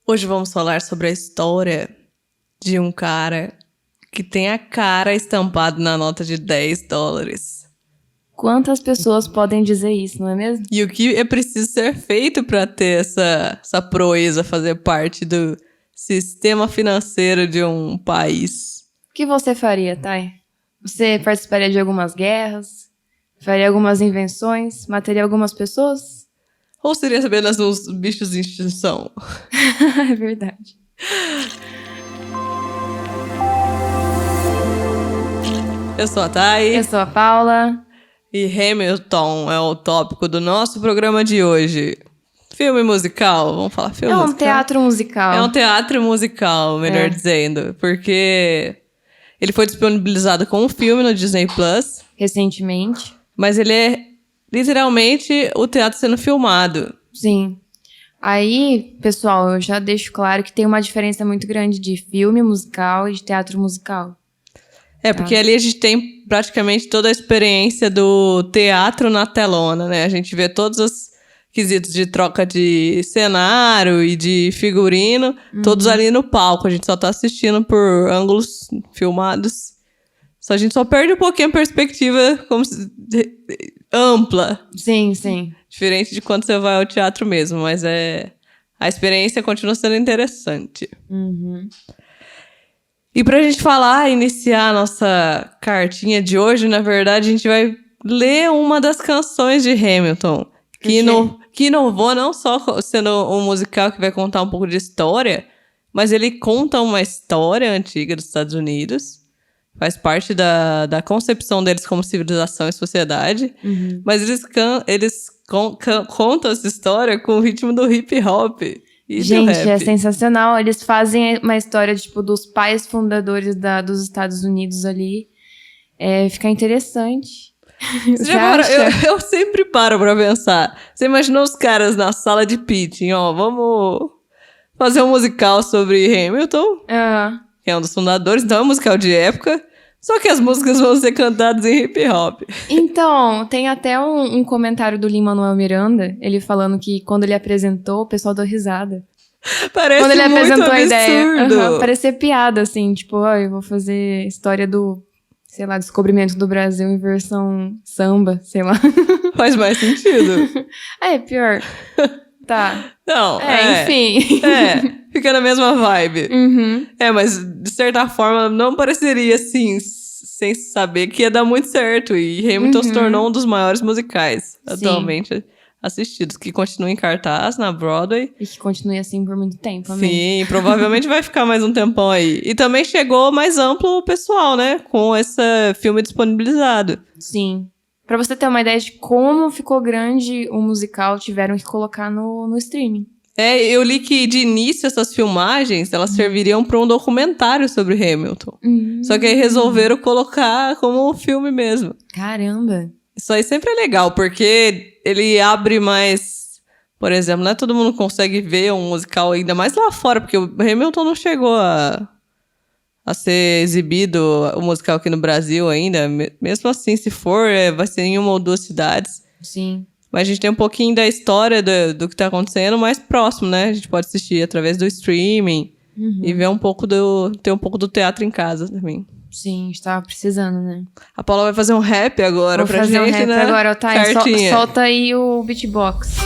Hoje vamos falar sobre a história de um cara que tem a cara estampada na nota de $10. Quantas pessoas podem dizer isso, não é mesmo? E o que é preciso ser feito para ter essa proeza, fazer parte do sistema financeiro de um país? O que você faria, Thay? Você participaria de algumas guerras? Faria algumas invenções? Mataria algumas pessoas? Ou seria apenas uns bichos em extinção? É verdade. Eu sou a Thay. Eu sou a Paula. E Hamilton é o tópico do nosso programa de hoje. Filme musical, vamos falar filme musical? É um teatro musical. É um teatro musical, melhor dizendo. Porque ele foi disponibilizado como filme no Disney Plus. Recentemente. Mas ele é literalmente o teatro sendo filmado. Sim. Aí, pessoal, eu já deixo claro que tem uma diferença muito grande de filme musical e de teatro musical. Porque ali a gente tem praticamente toda a experiência do teatro na telona, né? A gente vê todos os quesitos de troca de cenário e de figurino, todos ali no palco. A gente só tá assistindo por ângulos filmados. A gente só perde um pouquinho a perspectiva ampla. Sim, sim. Diferente de quando você vai ao teatro mesmo, mas a experiência continua sendo interessante. Uhum. E pra gente iniciar a nossa cartinha de hoje, na verdade, a gente vai ler uma das canções de Hamilton. Que inovou não só sendo um musical que vai contar um pouco de história, mas ele conta uma história antiga dos Estados Unidos. Faz parte da concepção deles como civilização e sociedade. Uhum. Mas eles contam essa história com o ritmo do hip hop. Gente, é sensacional. Eles fazem uma história, dos pais fundadores dos Estados Unidos ali. Fica interessante. Eu sempre paro pra pensar. Você imaginou os caras na sala de pitching, vamos fazer um musical sobre Hamilton, que é um dos fundadores, então é um musical de época, só que as músicas vão ser cantadas em hip hop. Então, tem até um comentário do Lin-Manuel Miranda, ele falando que quando ele apresentou, o pessoal deu risada. Parece quando ele muito apresentou absurdo. A ideia. Parecia piada, assim, eu vou fazer história do, sei lá, descobrimento do Brasil em versão samba, sei lá. Faz mais sentido. Pior. Tá. Não, enfim. Fica na mesma vibe. Uhum. Mas de certa forma não pareceria assim, sem saber que ia dar muito certo. E Hamilton se tornou um dos maiores musicais atualmente assistidos, que continua em cartaz na Broadway. E que continue assim por muito tempo, amém. Sim, provavelmente vai ficar mais um tempão aí. E também chegou mais amplo o pessoal, né? Com esse filme disponibilizado. Sim. Pra você ter uma ideia de como ficou grande o musical, tiveram que colocar no streaming. Eu li que de início essas filmagens, elas serviriam para um documentário sobre Hamilton. Só que aí resolveram colocar como um filme mesmo. Caramba! Isso aí sempre é legal, porque ele abre mais... Por exemplo, não é todo mundo consegue ver um musical ainda mais lá fora, porque o Hamilton não chegou a ser exibido o musical aqui no Brasil ainda. Mesmo assim, se for, vai ser em uma ou duas cidades. Sim. Mas a gente tem um pouquinho da história do que tá acontecendo mais próximo, né? A gente pode assistir através do streaming e ver ter um pouco do teatro em casa também. Sim, a gente tava precisando, né? A Paula vai fazer um rap agora pra gente, né? Vou fazer um rap agora, tá? Solta aí o beatbox.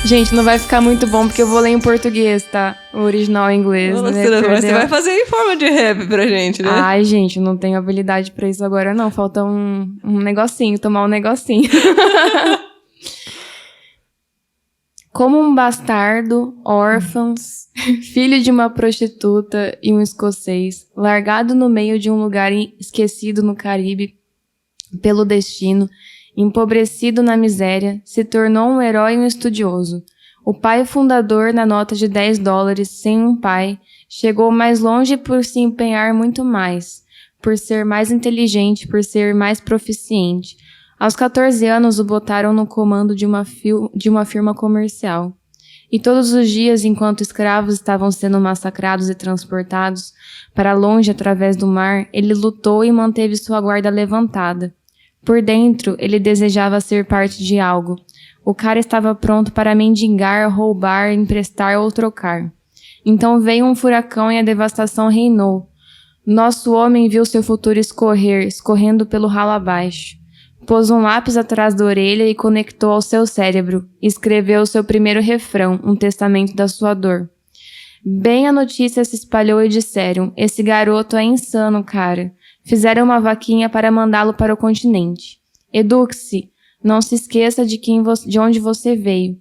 Gente, não vai ficar muito bom porque eu vou ler em português, tá? O original em inglês, né? Você vai fazer em forma de rap pra gente, né? Ai, gente, não tenho habilidade pra isso agora, não. Falta um negocinho, tomar um negocinho. Como um bastardo, órfão, filho de uma prostituta e um escocês, largado no meio de um lugar esquecido no Caribe pelo destino, empobrecido na miséria, se tornou um herói e um estudioso. O pai fundador, na nota de $10, sem um pai, chegou mais longe por se empenhar muito mais, por ser mais inteligente, por ser mais proficiente. Aos 14 anos, o botaram no comando de uma firma comercial. E todos os dias, enquanto escravos estavam sendo massacrados e transportados para longe através do mar, ele lutou e manteve sua guarda levantada. Por dentro, ele desejava ser parte de algo. O cara estava pronto para mendigar, roubar, emprestar ou trocar. Então veio um furacão e a devastação reinou. Nosso homem viu seu futuro escorrendo pelo ralo abaixo. Pôs um lápis atrás da orelha e conectou ao seu cérebro. Escreveu o seu primeiro refrão, um testamento da sua dor. Bem a notícia se espalhou e disseram, esse garoto é insano, cara. Fizeram uma vaquinha para mandá-lo para o continente. Eduque-se. Não se esqueça de onde você veio.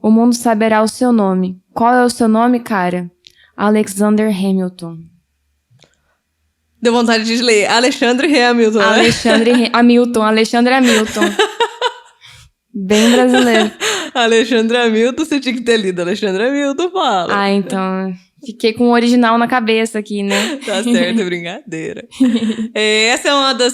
O mundo saberá o seu nome. Qual é o seu nome, cara? Alexander Hamilton. Deu vontade de ler. Alexandre Hamilton, né? Alexandre Hamilton. Bem brasileiro. Alexandre Hamilton, você tinha que ter lido. Alexandre Hamilton fala. Ah, então... Fiquei com o original na cabeça aqui, né? Tá certo, é brincadeira. Essa é uma das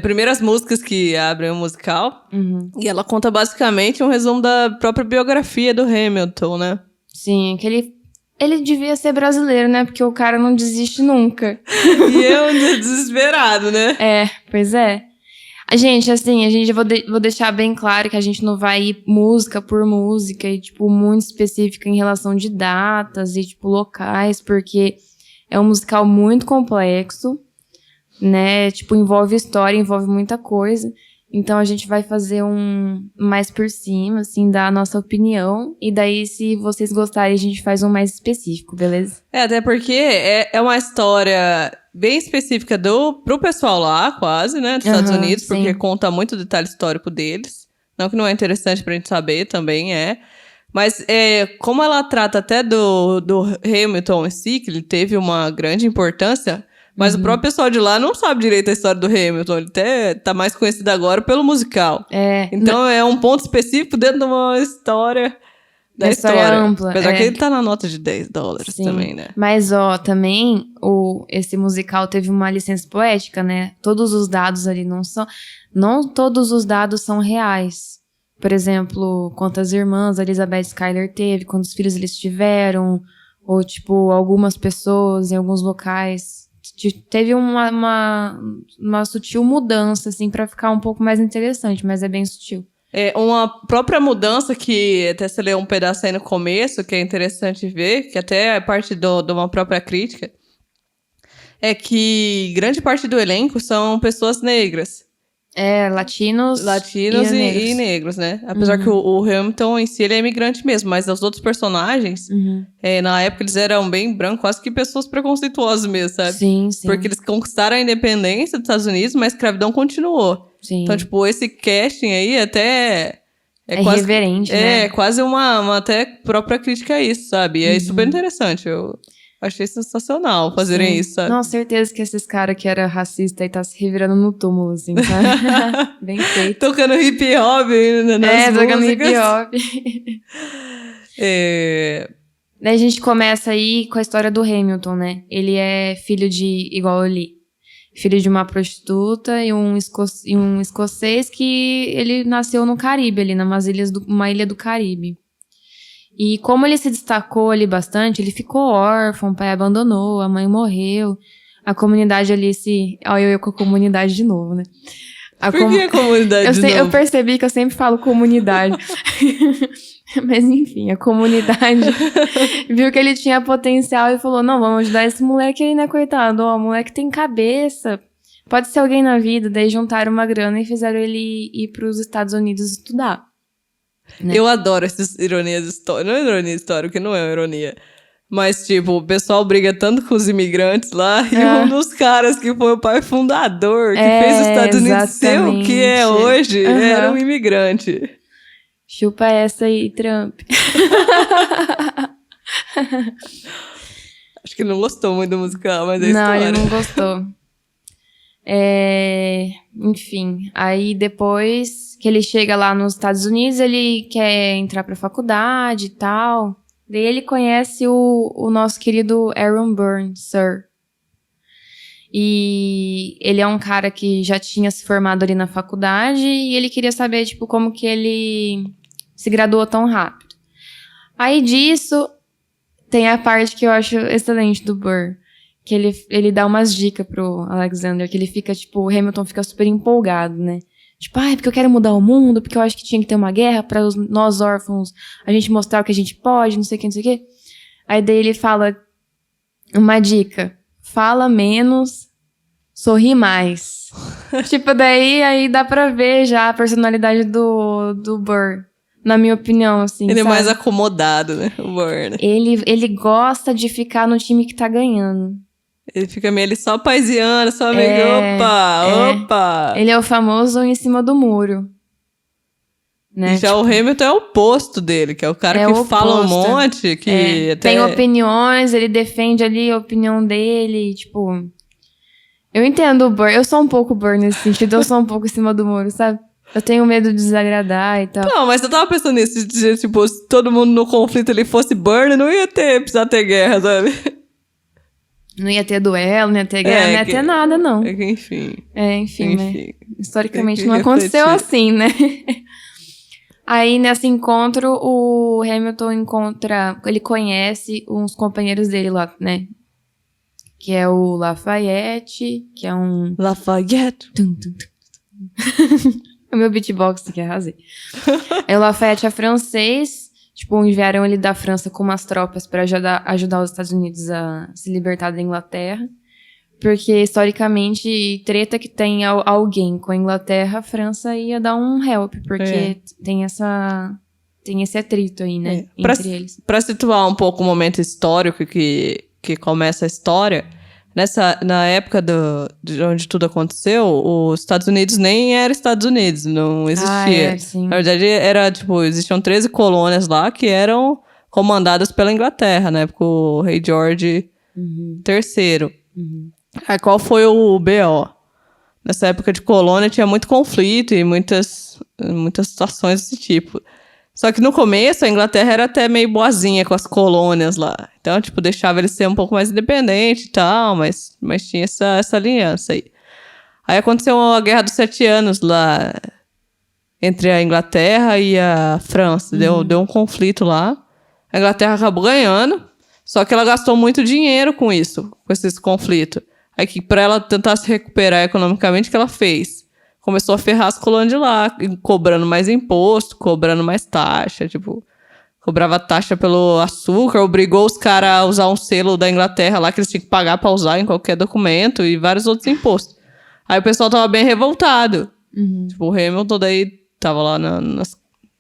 primeiras músicas que abrem o musical. Uhum. E ela conta basicamente um resumo da própria biografia do Hamilton, né? Sim, que ele devia ser brasileiro, né? Porque o cara não desiste nunca. E é um desesperado, né? Pois é. Gente, assim, vou deixar bem claro que a gente não vai ir música por música e, tipo, muito específica em relação de datas e, tipo, locais, porque é um musical muito complexo, né? Tipo, envolve história, envolve muita coisa. Então, a gente vai fazer um mais por cima, assim, dar a nossa opinião. E daí, se vocês gostarem, a gente faz um mais específico, beleza? Até porque é uma história bem específica pro pessoal lá, quase, né? Dos Estados Unidos, sim. porque conta muito detalhe histórico deles. Não que não é interessante pra gente saber, também é. Mas como ela trata até do Hamilton em si, que ele teve uma grande importância... Mas o próprio pessoal de lá não sabe direito a história do Hamilton. Ele até tá mais conhecido agora pelo musical. Então é um ponto específico dentro de uma história da história ampla. Apesar que ele tá na nota de $10 Sim. também, né? Mas, também esse musical teve uma licença poética, né? Todos os dados ali não todos os dados são reais. Por exemplo, quantas irmãs a Elizabeth Schuyler teve, quantos filhos eles tiveram, ou, tipo, algumas pessoas em alguns locais... Teve uma sutil mudança, assim, pra ficar um pouco mais interessante, mas é bem sutil. Uma própria mudança que até você leu um pedaço aí no começo, que é interessante ver, que até é parte de uma própria crítica, é que grande parte do elenco são pessoas negras. Latinos e negros, né? Apesar que o Hamilton em si, ele é imigrante mesmo, mas os outros personagens, na época eles eram bem brancos, quase que pessoas preconceituosas mesmo, sabe? Sim. Porque eles conquistaram a independência dos Estados Unidos, mas a escravidão continuou. Sim. Então, tipo, esse casting aí até... quase reverente, né? É quase uma até própria crítica a isso, sabe? E é super interessante, eu... Achei sensacional fazerem isso, sabe? Não, certeza que esses caras que era racista aí tá se revirando no túmulo, assim, sabe? Bem feito. Tocando hip hop nas músicas. Tocando hip hop. Daí a gente começa aí com a história do Hamilton, né? Ele é filho igual eu li, filho de uma prostituta e um escocês que ele nasceu no Caribe, ali, numa ilha do Caribe. E como ele se destacou ali bastante, ele ficou órfão, o pai abandonou, a mãe morreu. A comunidade ali Olha, eu com a comunidade de novo, né? Por que a comunidade de novo? Eu percebi que eu sempre falo comunidade. Mas enfim, a comunidade viu que ele tinha potencial e falou, não, vamos ajudar esse moleque aí, né, coitado? Ó, o moleque tem cabeça, pode ser alguém na vida. Daí juntaram uma grana e fizeram ele ir pros Estados Unidos estudar. Né? Eu adoro essas ironias históricas. Não é ironia histórica, porque não é uma ironia. Mas, tipo, o pessoal briga tanto com os imigrantes lá. E um dos caras que foi o pai fundador, que fez os Estados Unidos ser o que é hoje, era um imigrante. Chupa essa aí, Trump. Acho que ele não gostou muito do musical, mas é história. Não, ele não gostou. Enfim, aí depois que ele chega lá nos Estados Unidos, ele quer entrar pra faculdade e tal. Daí ele conhece o nosso querido Aaron Burr, Sir. E ele é um cara que já tinha se formado ali na faculdade e ele queria saber, tipo, como que ele se graduou tão rápido. Aí disso, tem a parte que eu acho excelente do Burr, que ele dá umas dicas pro Alexander, que ele fica, tipo, o Hamilton fica super empolgado, né? Tipo, porque eu quero mudar o mundo, porque eu acho que tinha que ter uma guerra pra nós órfãos, a gente mostrar o que a gente pode, não sei o que, não sei o que. Aí daí ele fala uma dica, fala menos, sorri mais. Tipo, daí aí dá pra ver já a personalidade do Burr, na minha opinião, assim, Ele sabe? é mais acomodado, né? O Burr, né? Ele gosta de ficar no time que tá ganhando. Ele fica meio ali só paisiano, só meio opa! Ele é o famoso em cima do muro. Né? E já o Hamilton é o oposto dele, que é o cara que fala um monte, que até... Tem opiniões, ele defende ali a opinião dele, tipo... Eu entendo o Burr, eu sou um pouco Burr nesse sentido, eu sou um pouco em cima do muro, sabe? Eu tenho medo de desagradar e tal. Não, mas eu tava pensando nisso, de, tipo, se todo mundo no conflito ali fosse Burr, não ia precisar ter guerra, sabe? Não ia ter duelo, não ia ter guerra, não ia ter nada, não. É que, enfim. Enfim, né? Historicamente não aconteceu assim, né? Aí, nesse encontro, o Hamilton ele conhece uns companheiros dele lá, né? Que é o Lafayette, que é um... Lafayette. O meu beatbox que arrasei. Aí o Lafayette é francês, tipo, enviaram ele da França com umas tropas pra ajudar os Estados Unidos a se libertar da Inglaterra. Porque, historicamente, treta que tem alguém com a Inglaterra, a França ia dar um help, porque tem esse atrito aí, né, entre eles. Pra situar um pouco o momento histórico que começa a história, na época de onde tudo aconteceu, os Estados Unidos nem era Estados Unidos, não existia. Sim. Na verdade, existiam 13 colônias lá que eram comandadas pela Inglaterra, né, porque o rei George III. Aí qual foi o BO? Nessa época de colônia tinha muito conflito e muitas situações desse tipo. Só que no começo a Inglaterra era até meio boazinha com as colônias lá. Então, tipo, deixava eles ser um pouco mais independentes e tal, mas tinha essa aliança aí. Aí aconteceu a Guerra dos 7 Anos lá entre a Inglaterra e a França. Deu um conflito lá. A Inglaterra acabou ganhando, só que ela gastou muito dinheiro com isso, com esse conflito. Aí que pra ela tentar se recuperar economicamente, o que ela fez? Começou a ferrar as colônias de lá, cobrando mais imposto, cobrando mais taxa, tipo... Cobrava taxa pelo açúcar, obrigou os caras a usar um selo da Inglaterra lá, que eles tinham que pagar pra usar em qualquer documento, e vários outros impostos. Aí o pessoal tava bem revoltado. Tipo, o Hamilton daí tava lá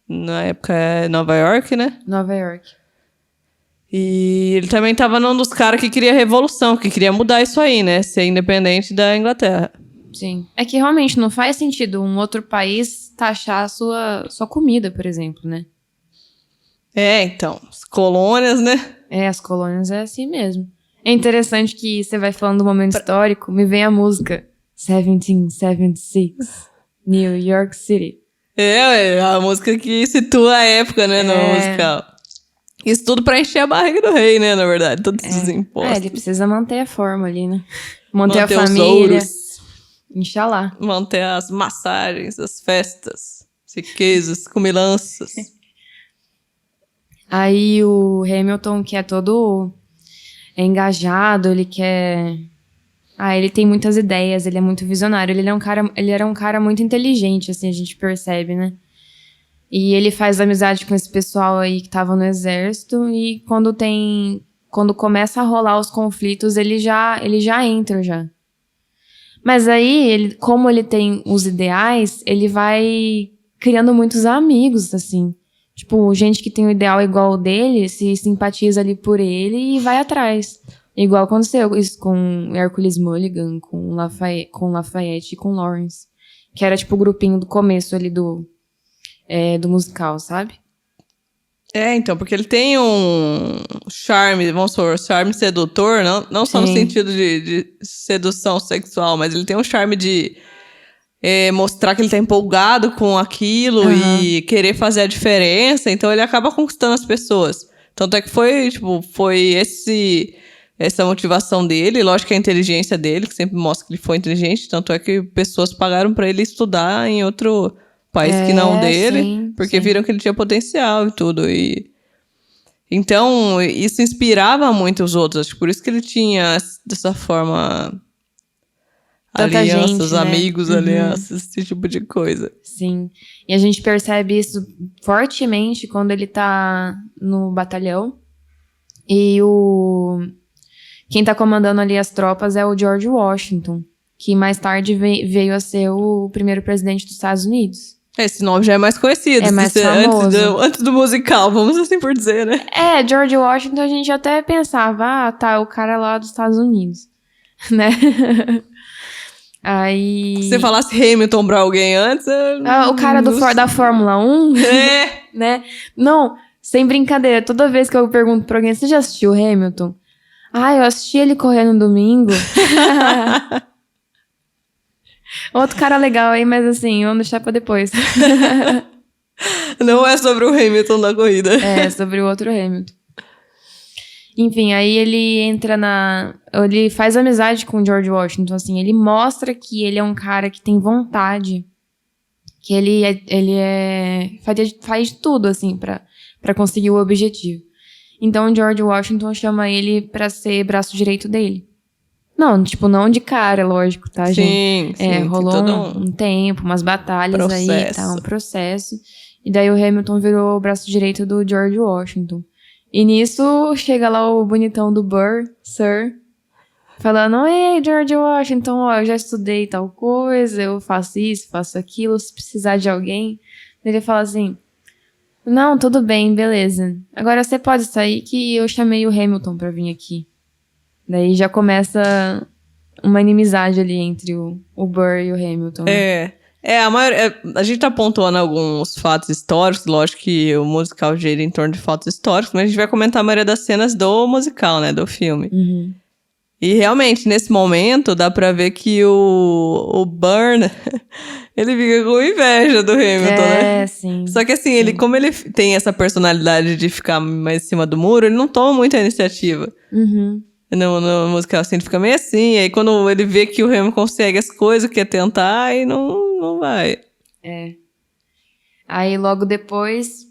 na época Nova York, né? Nova York. E ele também tava num dos caras que queria revolução, que queria mudar isso aí, né? Ser independente da Inglaterra. Sim. É que realmente não faz sentido um outro país taxar a sua comida, por exemplo, né? Então, as colônias, né? As colônias é assim mesmo. É interessante que você vai falando do momento histórico, me vem a música 1776, New York City. A música que situa a época, né, no musical. Isso tudo pra encher a barriga do rei, né, na verdade, todos esses impostos. Ele precisa manter a forma ali, né? Manter a família. Os ouros. Inxalá. Manter as massagens, as festas, riquezas, comilanças. Aí o Hamilton, que é todo engajado, ele quer... ele tem muitas ideias, ele é muito visionário. Ele era um cara muito inteligente, assim, a gente percebe, né? E ele faz amizade com esse pessoal aí que tava no exército. E quando começa a rolar os conflitos, ele já entra já. Mas aí, como ele tem os ideais, ele vai criando muitos amigos, assim. Tipo, gente que tem um ideal igual ao dele, se simpatiza ali por ele e vai atrás. Igual aconteceu isso com Hercules Mulligan, com Lafayette e com Lawrence. Que era tipo o grupinho do começo ali do musical, sabe? Então, porque ele tem um charme, vamos supor, charme sedutor, não só no sentido de sedução sexual, mas ele tem um charme de mostrar que ele tá empolgado com aquilo e querer fazer a diferença, então ele acaba conquistando as pessoas. Tanto é que foi essa motivação dele, lógico que a inteligência dele, que sempre mostra que ele foi inteligente, tanto é que pessoas pagaram pra ele estudar em outro país que não dele, porque viram que ele tinha potencial e tudo. E Então, isso inspirava muito os outros. Acho que por isso que ele tinha, dessa forma, Tanta alianças, gente, né? amigos, alianças, esse tipo de coisa. Sim. E a gente percebe isso fortemente quando ele tá no batalhão. E quem tá comandando ali as tropas é o George Washington, que mais tarde veio a ser o primeiro presidente dos Estados Unidos. Esse nome já é mais conhecido. É mais famoso. Antes do musical, vamos assim por dizer, né? George Washington a gente até pensava, tá, o cara lá dos Estados Unidos, né? Aí... Se você falasse Hamilton pra alguém antes... o cara da Fórmula 1, né? Não, sem brincadeira, toda vez que eu pergunto pra alguém, você já assistiu Hamilton? Eu assisti ele correr no domingo. Outro cara legal aí, mas assim, vamos deixar pra depois. Não é sobre o Hamilton da corrida. É, sobre o outro Hamilton. Enfim, aí ele entra ele faz amizade com o George Washington, assim. Ele mostra que ele é um cara que tem vontade. Que ele faz de tudo, assim, pra conseguir o objetivo. Então, o George Washington chama ele pra ser braço direito dele. Não, tipo, não de cara, lógico, tá, gente? Sim, rolou um tempo, umas batalhas aí, tá, um processo. E daí o Hamilton virou o braço direito do George Washington. E nisso, chega lá o bonitão do Burr, Sir, falando, ei, George Washington, ó, eu já estudei tal coisa, eu faço isso, faço aquilo, se precisar de alguém. Ele fala assim, não, tudo bem, beleza. Agora você pode sair que eu chamei o Hamilton pra vir aqui. Daí já começa uma inimizade ali entre o Burr e o Hamilton. Né? A gente tá pontuando alguns fatos históricos, lógico que o musical gira em torno de fatos históricos, mas a gente vai comentar a maioria das cenas do musical, né, do filme. Uhum. E realmente, nesse momento, dá pra ver que o Burr, ele fica com inveja do Hamilton, né? Sim. Só que assim, como ele tem essa personalidade de ficar mais em cima do muro, ele não toma muita iniciativa. Uhum. No musical, assim, ele fica meio assim. Aí quando ele vê que o Hamilton consegue as coisas, quer tentar, aí não vai. Aí logo depois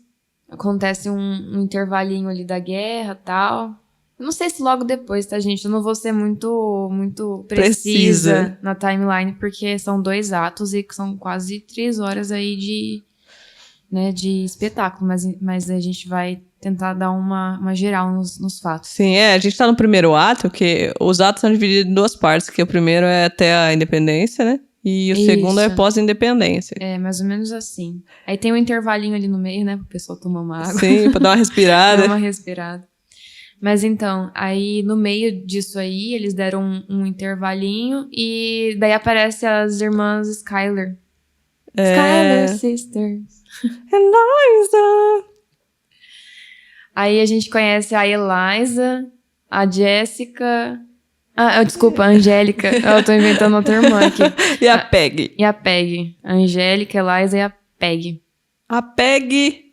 acontece um intervalinho ali da guerra e tal. Eu não sei se logo depois, tá, gente? Eu não vou ser muito precisa na timeline, porque são 2 atos e são quase 3 horas aí de espetáculo. Mas a gente vai tentar dar uma geral nos fatos. Sim, a gente tá no primeiro ato, que os atos são divididos em 2 partes, que o primeiro é até a independência, né? E o segundo é pós-independência. É, mais ou menos assim. Aí tem um intervalinho ali no meio, né? Pro pessoal tomar uma água. Sim, pra dar uma respirada. Dar uma respirada. Mas então, aí no meio disso aí, eles deram um intervalinho e daí aparece as irmãs Skyler. Skyler Sisters. Eliza! Aí a gente conhece a Eliza, a Jessica... desculpa, a Angélica. Eu tô inventando outra irmã aqui. E a Peggy. E a Peggy. A Angélica, a Eliza e a Peggy. A Peggy,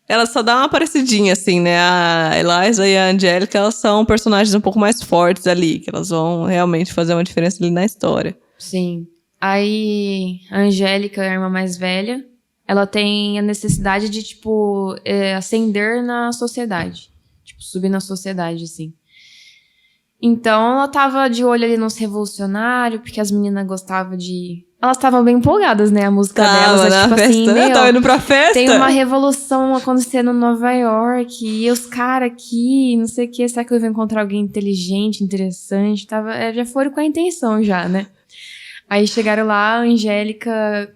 ela só dá uma parecidinha, assim, né? A Eliza e a Angélica, elas são personagens um pouco mais fortes ali, que elas vão realmente fazer uma diferença ali na história. Sim. Aí, a Angélica, a irmã mais velha, ela tem a necessidade de, tipo, ascender na sociedade. Tipo, subir na sociedade, assim. Então, ela tava de olho ali nos revolucionários, porque as meninas gostavam de... Elas estavam bem empolgadas, né? A música delas. Tipo festa, assim, né? Tava indo pra festa. Tem uma revolução acontecendo em Nova York, e os caras aqui, não sei o que, será que eu vou encontrar alguém inteligente, interessante? Já foram com a intenção já, né? Aí chegaram lá, a Angélica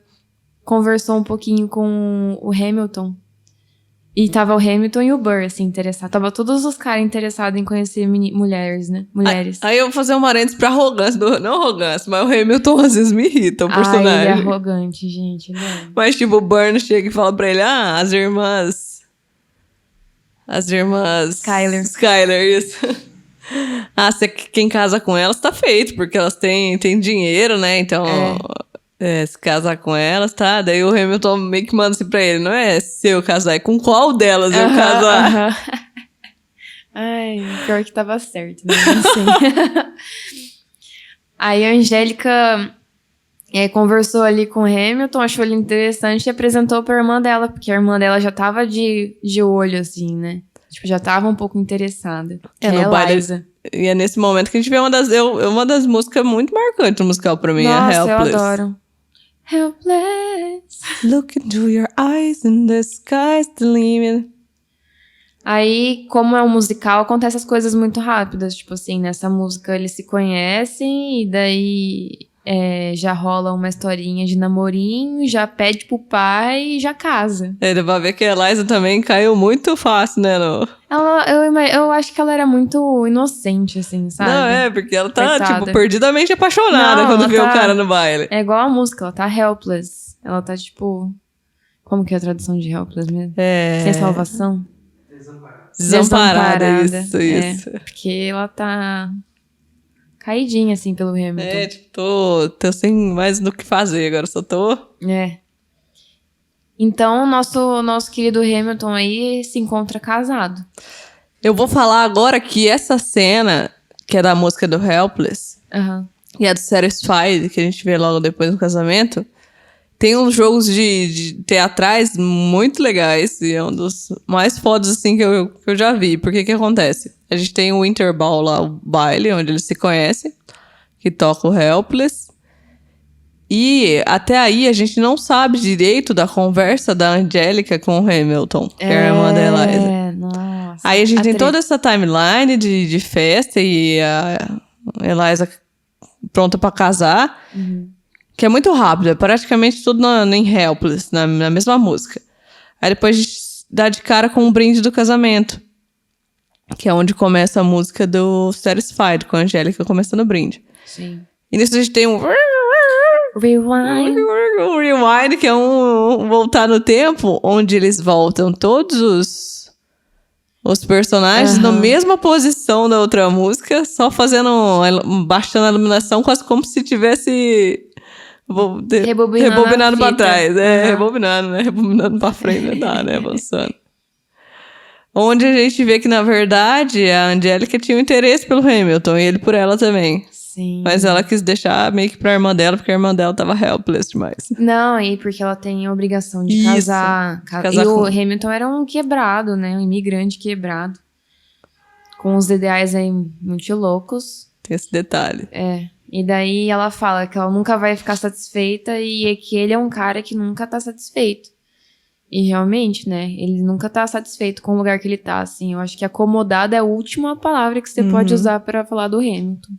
conversou um pouquinho com o Hamilton. E tava o Hamilton e o Burr, assim, interessados. Tava todos os caras interessados em conhecer mulheres, né? Mulheres. Aí eu vou fazer um parênteses pra arrogância. Não arrogância, mas o Hamilton às vezes me irrita, o personagem. Ele é arrogante, gente. Né? Mas tipo, o Burr chega e fala pra ele, as irmãs... Skyler, isso. Quem casa com elas tá feito, porque elas têm dinheiro, né? Então... se casar com elas, tá? Daí o Hamilton meio que manda assim pra ele, não é se eu casar, é com qual delas eu casar. Ai, pior que tava certo, né? Assim. Aí a Angélica conversou ali com o Hamilton, achou ele interessante e apresentou pra irmã dela, porque a irmã dela já tava de olho, assim, né? Tipo, já tava um pouco interessada. Que no é baile. Eliza. E é nesse momento que a gente vê uma das músicas muito marcantes do musical pra mim, Nossa, é Helpless. eu adoro. Helpless. Look into your eyes and the sky's the limit. Aí, como é um musical, acontecem as coisas muito rápidas. Tipo assim, nessa música eles se conhecem e daí já rola uma historinha de namorinho, já pede pro pai e já casa. Ele vai ver que a Eliza também caiu muito fácil, né? Eu acho que ela era muito inocente, assim, sabe? Não, porque ela tá, Coitada. tipo, perdidamente apaixonada Não, quando ela vê o tá- cara no baile. É igual a música, ela tá helpless. Ela tá, tipo... Como que é a tradução de helpless mesmo? Sem salvação? Desamparada, isso. Porque ela tá caidinha, assim, pelo Hamilton. Tipo, tô sem mais no que fazer agora, só tô... Então, nosso querido Hamilton aí se encontra casado. Eu vou falar agora que essa cena, que é da música do Helpless, Aham. e a do Satisfied, que a gente vê logo depois do casamento, tem uns jogos de teatrais muito legais, e é um dos mais fodas, assim, que eu já vi. Porque que acontece? A gente tem o Interball lá, o baile, onde eles se conhecem, que toca o Helpless. E até aí a gente não sabe direito da conversa da Angélica com o Hamilton, que é a irmã da Eliza. Nossa. Aí a gente tem treta. toda essa timeline de festa e a Eliza pronta pra casar, que é muito rápido, é praticamente tudo em Helpless, na mesma música. Aí depois a gente dá de cara com o brinde do casamento, que é onde começa a música do Satisfied, com a Angélica começando o brinde. Sim. E nisso a gente tem um Rewind. rewind, que é um voltar no tempo, onde eles voltam todos os personagens na mesma posição da outra música, só baixando a iluminação, quase como se tivesse rebobinado pra trás. Rebobinado, né? Rebobinando pra frente, não dá, né? Avançando. Onde a gente vê que, na verdade, a Angélica tinha um interesse pelo Hamilton e ele por ela também. Sim. Mas ela quis deixar meio que pra irmã dela, porque a irmã dela tava helpless demais. Não, e porque ela tem a obrigação de Isso. casar. Casar E o com- Hamilton era um quebrado, né? Um imigrante quebrado. Com os ideais aí muito loucos. Tem esse detalhe. E daí ela fala que ela nunca vai ficar satisfeita e é que ele é um cara que nunca tá satisfeito. E realmente, né? Ele nunca tá satisfeito com o lugar que ele tá, assim. Eu acho que acomodado é a última palavra que você pode usar pra falar do Hamilton.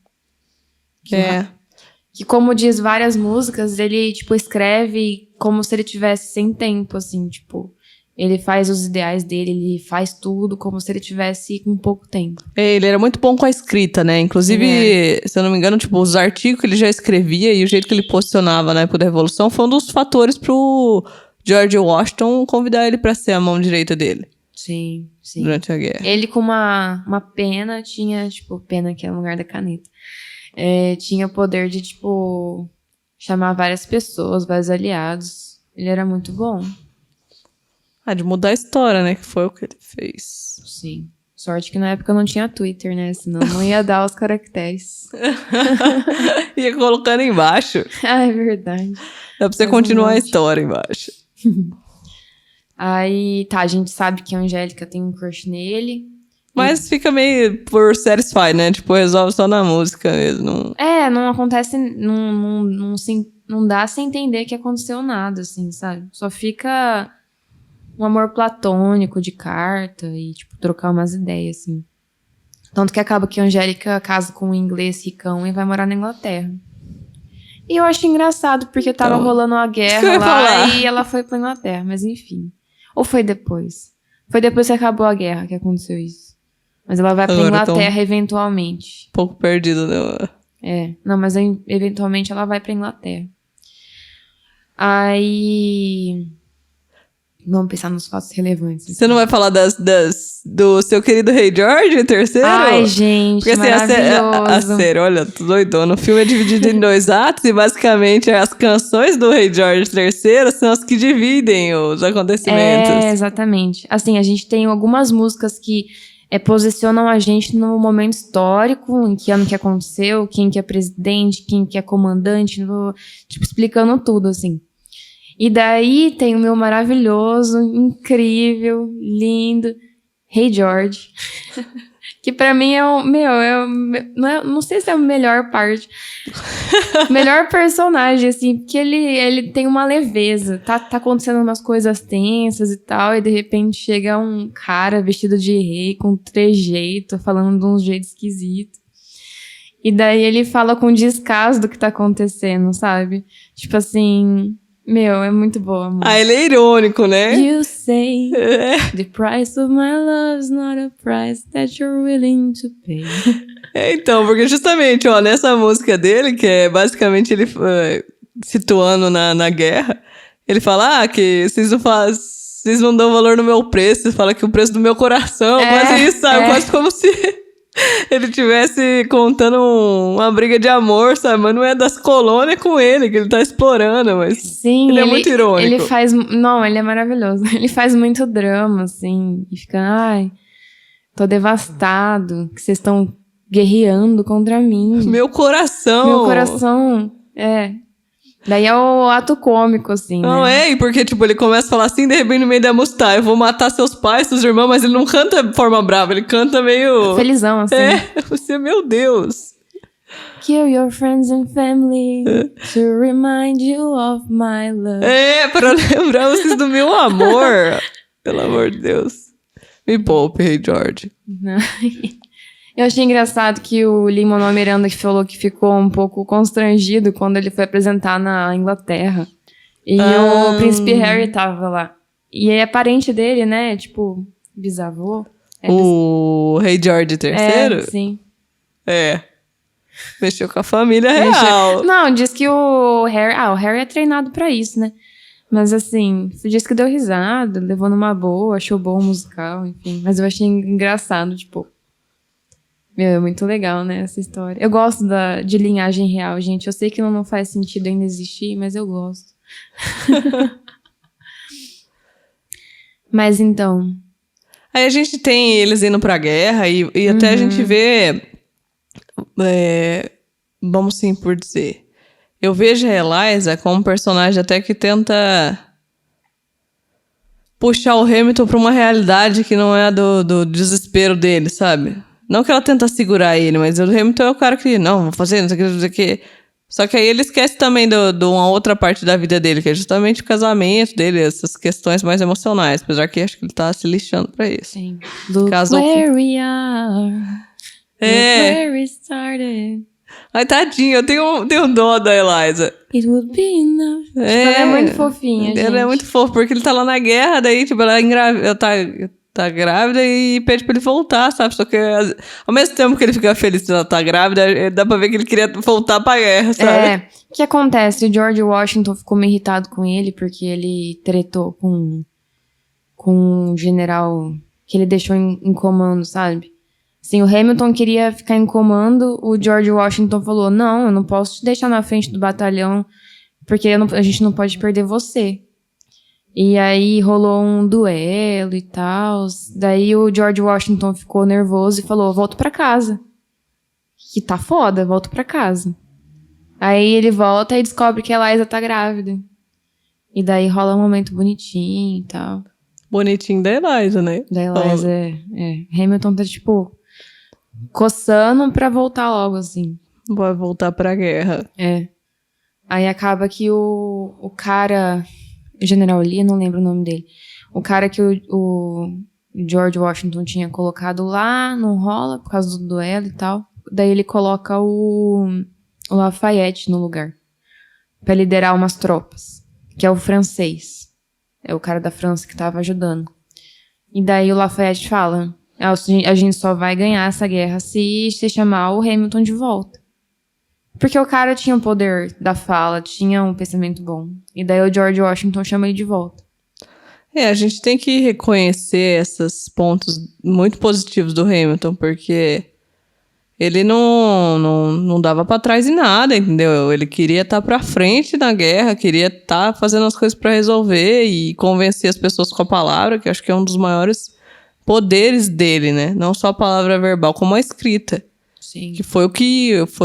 Que, como diz várias músicas, ele, tipo, escreve como se ele tivesse sem tempo, assim, tipo... Ele faz os ideais dele, ele faz tudo como se ele tivesse com pouco tempo. Ele era muito bom com a escrita, né? Inclusive, se eu não me engano, tipo, os artigos que ele já escrevia e o jeito que ele posicionava na época da Revolução foi um dos fatores pro George Washington convidar ele pra ser a mão direita dele. Sim. Durante a guerra. Ele com uma pena tinha, tipo, pena que é no lugar da caneta. Tinha o poder de, tipo, chamar várias pessoas, vários aliados. Ele era muito bom. De mudar a história, né? Que foi o que ele fez. Sim. Sorte que na época não tinha Twitter, né? Senão não ia dar os caracteres. Ia colocando embaixo. É verdade. Dá pra você continuar a história embaixo. Aí, tá, a gente sabe que a Angélica tem um crush nele. Mas fica meio por satisfy, né? Tipo, resolve só na música mesmo. Não acontece, não dá sem entender que aconteceu nada, assim, sabe? Só fica um amor platônico de carta e, tipo, trocar umas ideias, assim. Tanto que acaba que a Angélica casa com um inglês ricão e vai morar na Inglaterra. E eu acho engraçado, porque tava rolando uma guerra lá e ela foi pra Inglaterra, mas enfim. Ou foi depois? Foi depois que acabou a guerra que aconteceu isso. Mas ela vai pra Inglaterra eventualmente. Um pouco perdido, né? Não, mas eventualmente ela vai pra Inglaterra. Aí... Vamos pensar nos fatos relevantes. Você não vai falar do seu querido Rei George, terceiro? Ai, gente, porque, assim, maravilhoso. A série, olha, tô doidona. O filme é dividido em 2 atos e basicamente as canções do Rei George III são as que dividem os acontecimentos. Exatamente. Assim, a gente tem algumas músicas que posicionam a gente no momento histórico, em que ano que aconteceu, quem que é presidente, quem que é comandante, tipo, explicando tudo, assim. E daí tem o meu maravilhoso, incrível, lindo Hey George. Que pra mim é o... não sei se é a melhor parte. Melhor personagem, assim. Porque ele tem uma leveza. Tá acontecendo umas coisas tensas e tal. E de repente chega um cara vestido de rei, com trejeito, falando de um jeito esquisito. E daí ele fala com descaso do que tá acontecendo, sabe? Tipo assim... é muito boa. Mano. Ele é irônico, né? You say the price of my love is not a price that you're willing to pay. Então, porque justamente, nessa música dele, que é basicamente ele situando na guerra, ele fala, que vocês não dão valor no meu preço, vocês falam que o preço do meu coração, quase isso, sabe? Quase como se ele estivesse contando uma briga de amor, sabe? Mas não é das colônias com ele, que ele tá explorando, mas sim, ele é muito irônico. Ele faz... Não, ele é maravilhoso. Ele faz muito drama, assim, e fica, tô devastado, que vocês estão guerreando contra mim. Meu coração, Daí é o ato cômico, assim, não, né? e porque, tipo, ele começa a falar assim, de repente, no meio da música, eu vou matar seus pais, seus irmãos, mas ele não canta de forma brava, ele canta meio... felizão, assim. Você, meu Deus. Kill your friends and family to remind you of my love. Pra lembrar vocês do meu amor. Pelo amor de Deus. Me poupe, Hey George. Eu achei engraçado que o Lin-Manuel Miranda que falou que ficou um pouco constrangido quando ele foi apresentar na Inglaterra. E o príncipe Harry tava lá. E é parente dele, né? Tipo, bisavô. O Rei George III? Sim. Mexeu com a família real. Não, diz que o Harry é treinado pra isso, né? Mas assim, diz que deu risada, levou numa boa, achou bom o musical, enfim. Mas eu achei engraçado, tipo... é muito legal, né, essa história. Eu gosto de linhagem real, gente. Eu sei que não faz sentido ainda existir, mas eu gosto. Mas então... Aí a gente tem eles indo pra guerra e até a gente vê... vamos sim por dizer... Eu vejo a Eliza como um personagem até que tenta... puxar o Hamilton pra uma realidade que não é a do desespero dele, sabe? Não que ela tenta segurar ele, mas o Hamilton é o cara que... Não, vou fazer, não sei o que. Só que aí ele esquece também de uma outra parte da vida dele, que é justamente o casamento dele, essas questões mais emocionais. Apesar que acho que ele tá se lixando pra isso. Sim. Look where we are. Look where we started. Ai, tadinho, eu tenho dó da Eliza. It would be enough. Tipo, ela é muito fofinha, gente. Ela é muito fofa, porque ele tá lá na guerra, daí, tipo, ela tá grávida e pede pra ele voltar, sabe? Só que ao mesmo tempo que ele fica feliz que ela tá grávida, dá pra ver que ele queria voltar pra guerra, sabe? O que acontece? O George Washington ficou meio irritado com ele porque ele tretou com um general que ele deixou em comando, sabe? Assim, o Hamilton queria ficar em comando, o George Washington falou, não, eu não posso te deixar na frente do batalhão porque a gente não pode perder você. E aí rolou um duelo e tal. Daí o George Washington ficou nervoso e falou, volto pra casa. Que tá foda, volto pra casa. Aí ele volta e descobre que a Eliza tá grávida. E daí rola um momento bonitinho e tal. Bonitinho da Eliza, né? Da Eliza, Hamilton tá, tipo, coçando pra voltar logo, assim. Vai voltar pra guerra. Aí acaba que o cara... General Lee, não lembro o nome dele. O cara que o George Washington tinha colocado lá, não rola por causa do duelo e tal. Daí ele coloca o Lafayette no lugar. Pra liderar umas tropas. Que é o francês. É o cara da França que tava ajudando. E daí o Lafayette fala, a gente só vai ganhar essa guerra se chamar o Hamilton de volta. Porque o cara tinha o poder da fala, tinha um pensamento bom. E daí o George Washington chama ele de volta. A gente tem que reconhecer esses pontos muito positivos do Hamilton, porque ele não dava pra trás em nada, entendeu? Ele queria estar pra frente na guerra, queria estar fazendo as coisas pra resolver e convencer as pessoas com a palavra, que acho que é um dos maiores poderes dele, né? Não só a palavra verbal, como a escrita. Sim. Que foi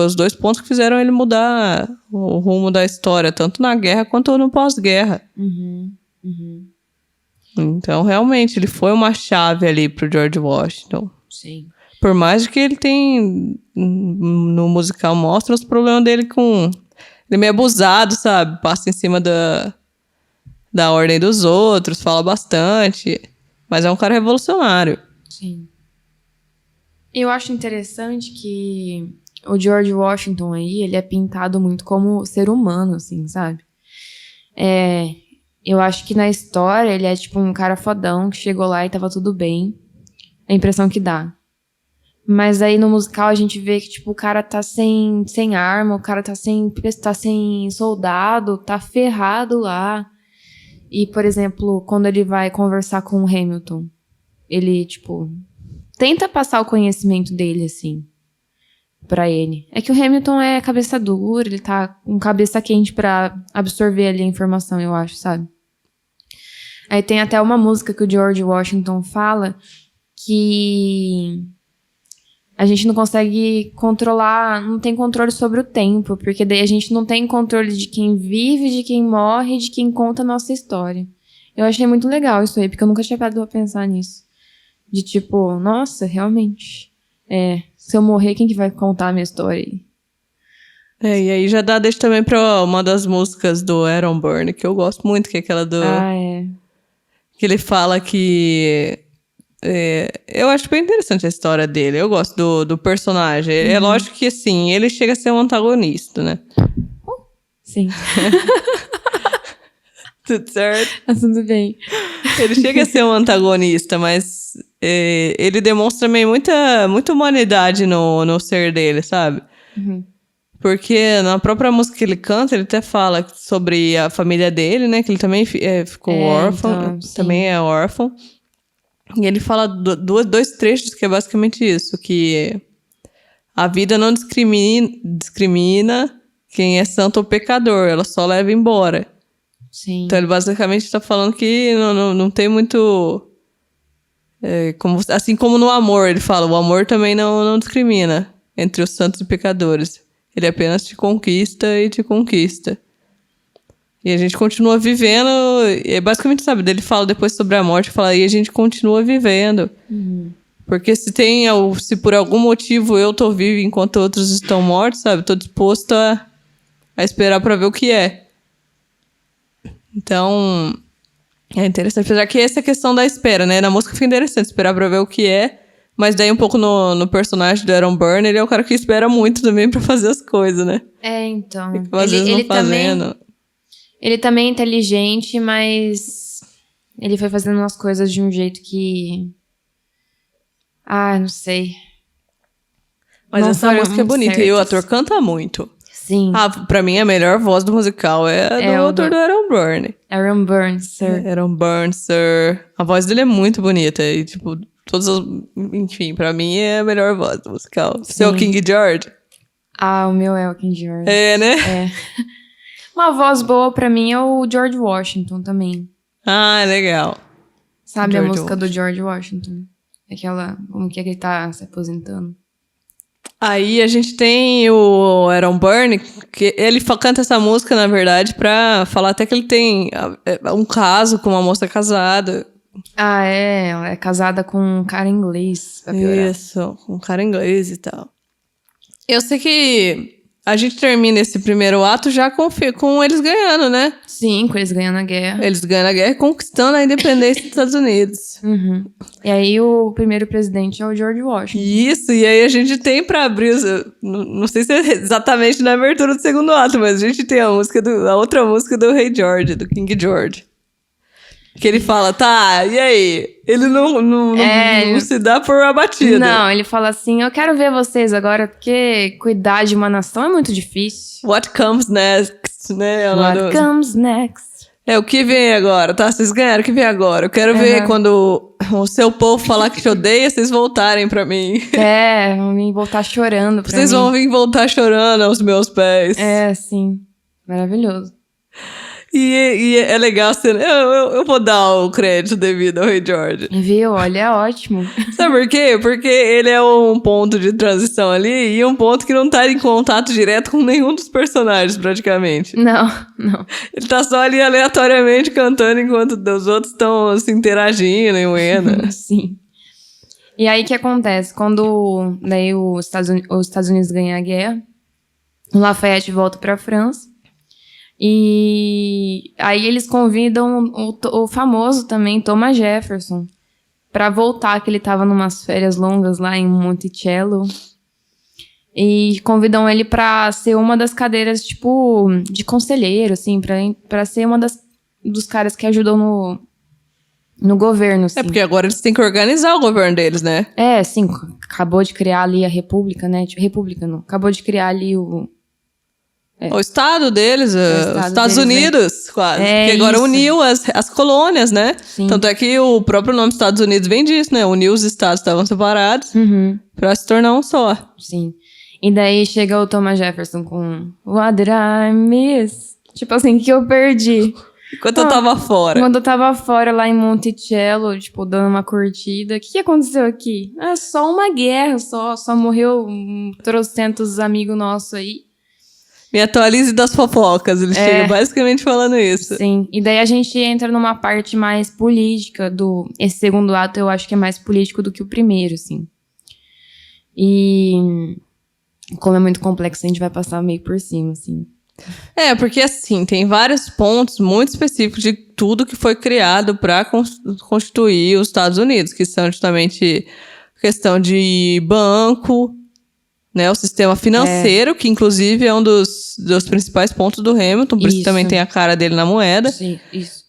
os dois pontos que fizeram ele mudar o rumo da história, tanto na guerra quanto no pós-guerra. Então, realmente, ele foi uma chave ali pro George Washington. Sim. Por mais que ele tem... No musical mostra os problemas dele com... Ele é meio abusado, sabe? Passa em cima da ordem dos outros, fala bastante. Mas é um cara revolucionário. Sim. Eu acho interessante que o George Washington aí, ele é pintado muito como ser humano, assim, sabe? Eu acho que na história ele é tipo um cara fodão que chegou lá e tava tudo bem. É a impressão que dá. Mas aí no musical a gente vê que tipo, o cara tá sem arma, o cara tá sem soldado, tá ferrado lá. E, por exemplo, quando ele vai conversar com o Hamilton, ele, tipo, tenta passar o conhecimento dele, assim, pra ele. É que o Hamilton é cabeça dura, ele tá com cabeça quente pra absorver ali a informação, eu acho, sabe? Aí tem até uma música que o George Washington fala que a gente não consegue controlar, não tem controle sobre o tempo, porque daí a gente não tem controle de quem vive, de quem morre, de quem conta a nossa história. Eu achei muito legal isso aí, porque eu nunca tinha parado pra pensar nisso. De tipo, nossa, realmente. Se eu morrer, quem que vai contar a minha história aí? E aí já dá deixa também pra uma das músicas do Aaron Burr, que eu gosto muito, que é aquela do... Que ele fala que... eu acho bem interessante a história dele. Eu gosto do personagem. É lógico que, assim, ele chega a ser um antagonista, né? Sim. Tudo certo? Tudo bem. Ele chega a ser um antagonista, mas ele demonstra também muita humanidade no ser dele, sabe? Uhum. Porque na própria música que ele canta, ele até fala sobre a família dele, né? Que ele também ficou órfão. Então, também é órfão. E ele fala dois trechos que é basicamente isso, que a vida não discrimina quem é santo ou pecador, ela só leva embora. Sim. Então ele basicamente está falando que não tem muito... assim como no amor, ele fala, o amor também não discrimina entre os santos e pecadores. Ele apenas te conquista e te conquista. E a gente continua vivendo, basicamente, sabe, ele fala depois sobre a morte, fala, e a gente continua vivendo. Uhum. Porque se por algum motivo eu tô vivo enquanto outros estão mortos, sabe, tô disposto a esperar pra ver o que é. Então, é interessante, apesar que essa é a questão da espera, né, na música fica interessante esperar pra ver o que é, mas daí um pouco no personagem do Aaron Burr, ele é o cara que espera muito também pra fazer as coisas, né? Então. Às vezes não fazendo. Ele também é inteligente, mas ele foi fazendo umas coisas de um jeito que... não sei. Mas não essa música é bonita certas. E o ator canta muito. Sim. Pra mim, a melhor voz do musical é do autor do Aaron Burr. Aaron Burr, sir. Aaron Burr, sir. A voz dele é muito bonita. E, tipo, enfim, pra mim é a melhor voz do musical. Sim. Seu King George. O meu é o King George. É, né? Uma voz boa pra mim é o George Washington também. Legal. Sabe George a música do George Washington? Aquela, como que ele tá se aposentando. Aí a gente tem o Aaron Burr, que ele canta essa música, na verdade, pra falar até que ele tem um caso com uma moça casada. Ela é casada com um cara inglês, pra piorar. Isso, um cara inglês e tal. Eu sei que a gente termina esse primeiro ato já com eles ganhando, né? Sim, com eles ganhando a guerra. Eles ganham a guerra e conquistando a independência dos Estados Unidos. Uhum. E aí o primeiro presidente é o George Washington. Isso, e aí a gente tem pra abrir... Não sei se é exatamente na abertura do segundo ato, mas a gente tem a outra música do Rei George, do King George. Que ele fala, e aí? Ele não se dá por abatida. Não, ele fala assim, eu quero ver vocês agora, porque cuidar de uma nação é muito difícil. What comes next, né? What comes next? O que vem agora, tá? Vocês ganharam, o que vem agora? Eu quero ver quando o seu povo falar que te odeia, vocês voltarem pra mim. Vão vir voltar chorando pra Vocês mim. vão vir voltar chorando aos meus pés. Sim. Maravilhoso. E é legal, eu vou dar o crédito devido ao Rei George. Viu? Olha, é ótimo. Sabe por quê? Porque ele é um ponto de transição ali e um ponto que não tá em contato direto com nenhum dos personagens, praticamente. Não. Ele tá só ali aleatoriamente cantando enquanto os outros estão se interagindo em Wena. Sim. E aí, o que acontece? Quando daí os Estados Unidos ganham a guerra, o Lafayette volta pra França. E aí eles convidam o famoso também Thomas Jefferson pra voltar, que ele tava numas férias longas lá em Monticello. E convidam ele pra ser uma das cadeiras, tipo, de conselheiro, assim, pra ser uma dos caras que ajudam no governo, assim. É porque agora eles têm que organizar o governo deles, né? É, sim, acabou de criar ali a República, né? República não, acabou de criar ali o estado deles, os Estados Unidos, quase. Porque agora isso. uniu as colônias, né? Sim. Tanto é que o próprio nome Estados Unidos vem disso, né? Uniu os estados que estavam separados pra se tornar um só. Sim. E daí chega o Thomas Jefferson com What did I miss? Tipo assim, que eu perdi. Enquanto eu tava fora. Quando eu tava fora lá em Monticello, tipo, dando uma curtida. O que aconteceu aqui? Ah, só uma guerra, só morreu trocentos amigos nossos aí. Me atualize das fofocas, ele chega basicamente falando isso. Sim, e daí a gente entra numa parte mais política esse segundo ato eu acho que é mais político do que o primeiro, assim. E como é muito complexo, a gente vai passar meio por cima, assim. É, porque assim, tem vários pontos muito específicos de tudo que foi criado para constituir os Estados Unidos, que são justamente questão de banco, né, o sistema financeiro, que inclusive é um dos principais pontos do Hamilton, por isso também tem a cara dele na moeda. Sim, isso.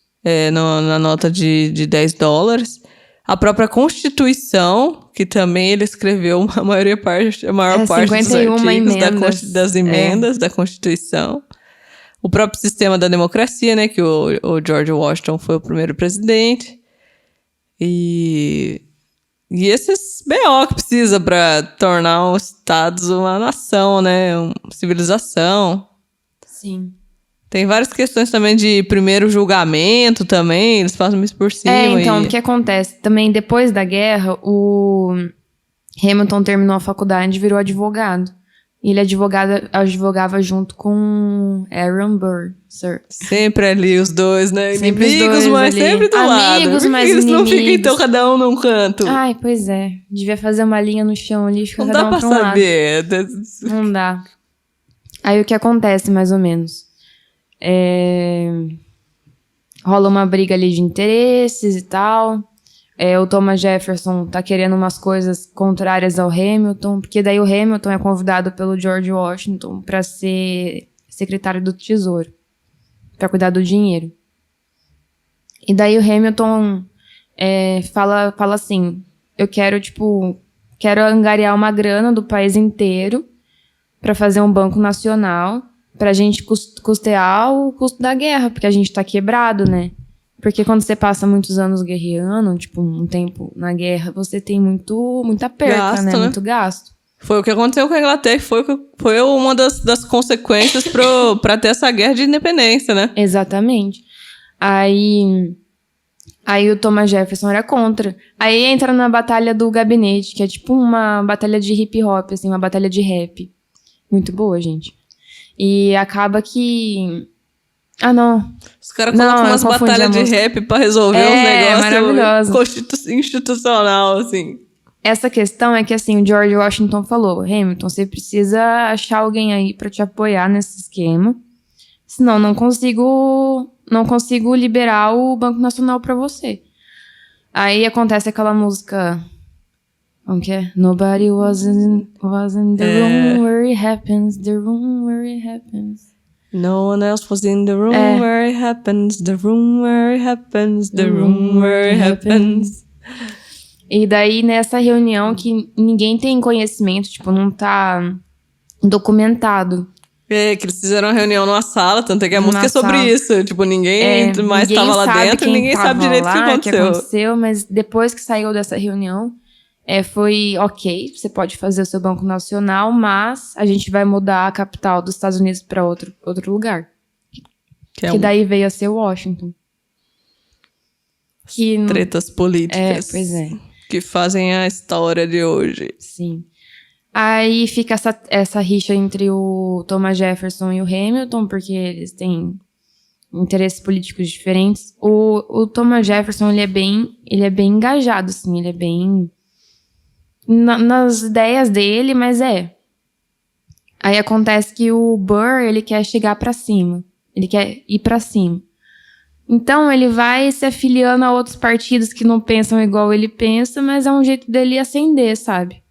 Na nota de $10. A própria Constituição, que também ele escreveu a maior parte dos artigos das emendas da Constituição. O próprio sistema da democracia, né, que o George Washington foi o primeiro presidente. E esses BO que precisa para tornar os estados uma nação, né? Uma civilização. Sim. Tem várias questões também de primeiro julgamento também, eles fazem isso por cima. Então, o que acontece? Também, depois da guerra, o Hamilton terminou a faculdade e virou advogado. E ele advogava junto com Aaron Burr, sir. Sempre ali os dois, né? Sempre inimigos, mas ali. Sempre do lado. Amigos, mas eles inimigos. Não ficam, então, cada um num canto? Ai, pois é. Devia fazer uma linha no chão ali, fica cada um pra um lado. Não dá pra saber. Não dá. Aí, o que acontece, mais ou menos? Rola uma briga ali de interesses e tal. O Thomas Jefferson tá querendo umas coisas contrárias ao Hamilton, porque daí o Hamilton é convidado pelo George Washington para ser secretário do Tesouro, para cuidar do dinheiro. E daí o Hamilton fala assim, eu quero angariar uma grana do país inteiro para fazer um banco nacional, pra gente custear o custo da guerra, porque a gente tá quebrado, né? Porque quando você passa muitos anos guerreando, tipo, um tempo na guerra, você tem muita perca, gasto, né? Muito gasto. Foi o que aconteceu com a Inglaterra, foi uma das consequências pra ter essa guerra de independência, né? Exatamente. Aí o Thomas Jefferson era contra. Aí entra na batalha do gabinete, que é tipo uma batalha de hip hop, assim, uma batalha de rap. Muito boa, gente. E acaba que... Ah, não. Os caras colocam umas batalhas de rap pra resolver uns negócios institucional, assim. Essa questão é que, assim, o George Washington falou, Hamilton, você precisa achar alguém aí pra te apoiar nesse esquema, senão não consigo liberar o Banco Nacional pra você. Aí acontece aquela música... Como que é? Nobody was in the room where it happens, the room where it happens. No one else was in the room where it happens, the room where it happens, the room where it happens. E daí, nessa reunião que ninguém tem conhecimento, tipo, não tá documentado. Que eles fizeram uma reunião numa sala, tanto é que a música é sobre isso. Tipo, ninguém mais estava lá dentro e ninguém sabe direito o que aconteceu. Mas depois que saiu dessa reunião, foi ok, você pode fazer o seu Banco Nacional, mas a gente vai mudar a capital dos Estados Unidos para outro lugar. Que daí veio a ser Washington. Tretas políticas. Pois é. Que fazem a história de hoje. Sim. Aí fica essa rixa entre o Thomas Jefferson e o Hamilton, porque eles têm interesses políticos diferentes. O Thomas Jefferson, ele é bem engajado, assim, ele é bem nas ideias dele, mas Aí acontece que o Burr, ele quer chegar pra cima. Ele quer ir pra cima. Então, ele vai se afiliando a outros partidos que não pensam igual ele pensa, mas é um jeito dele ascender, sabe?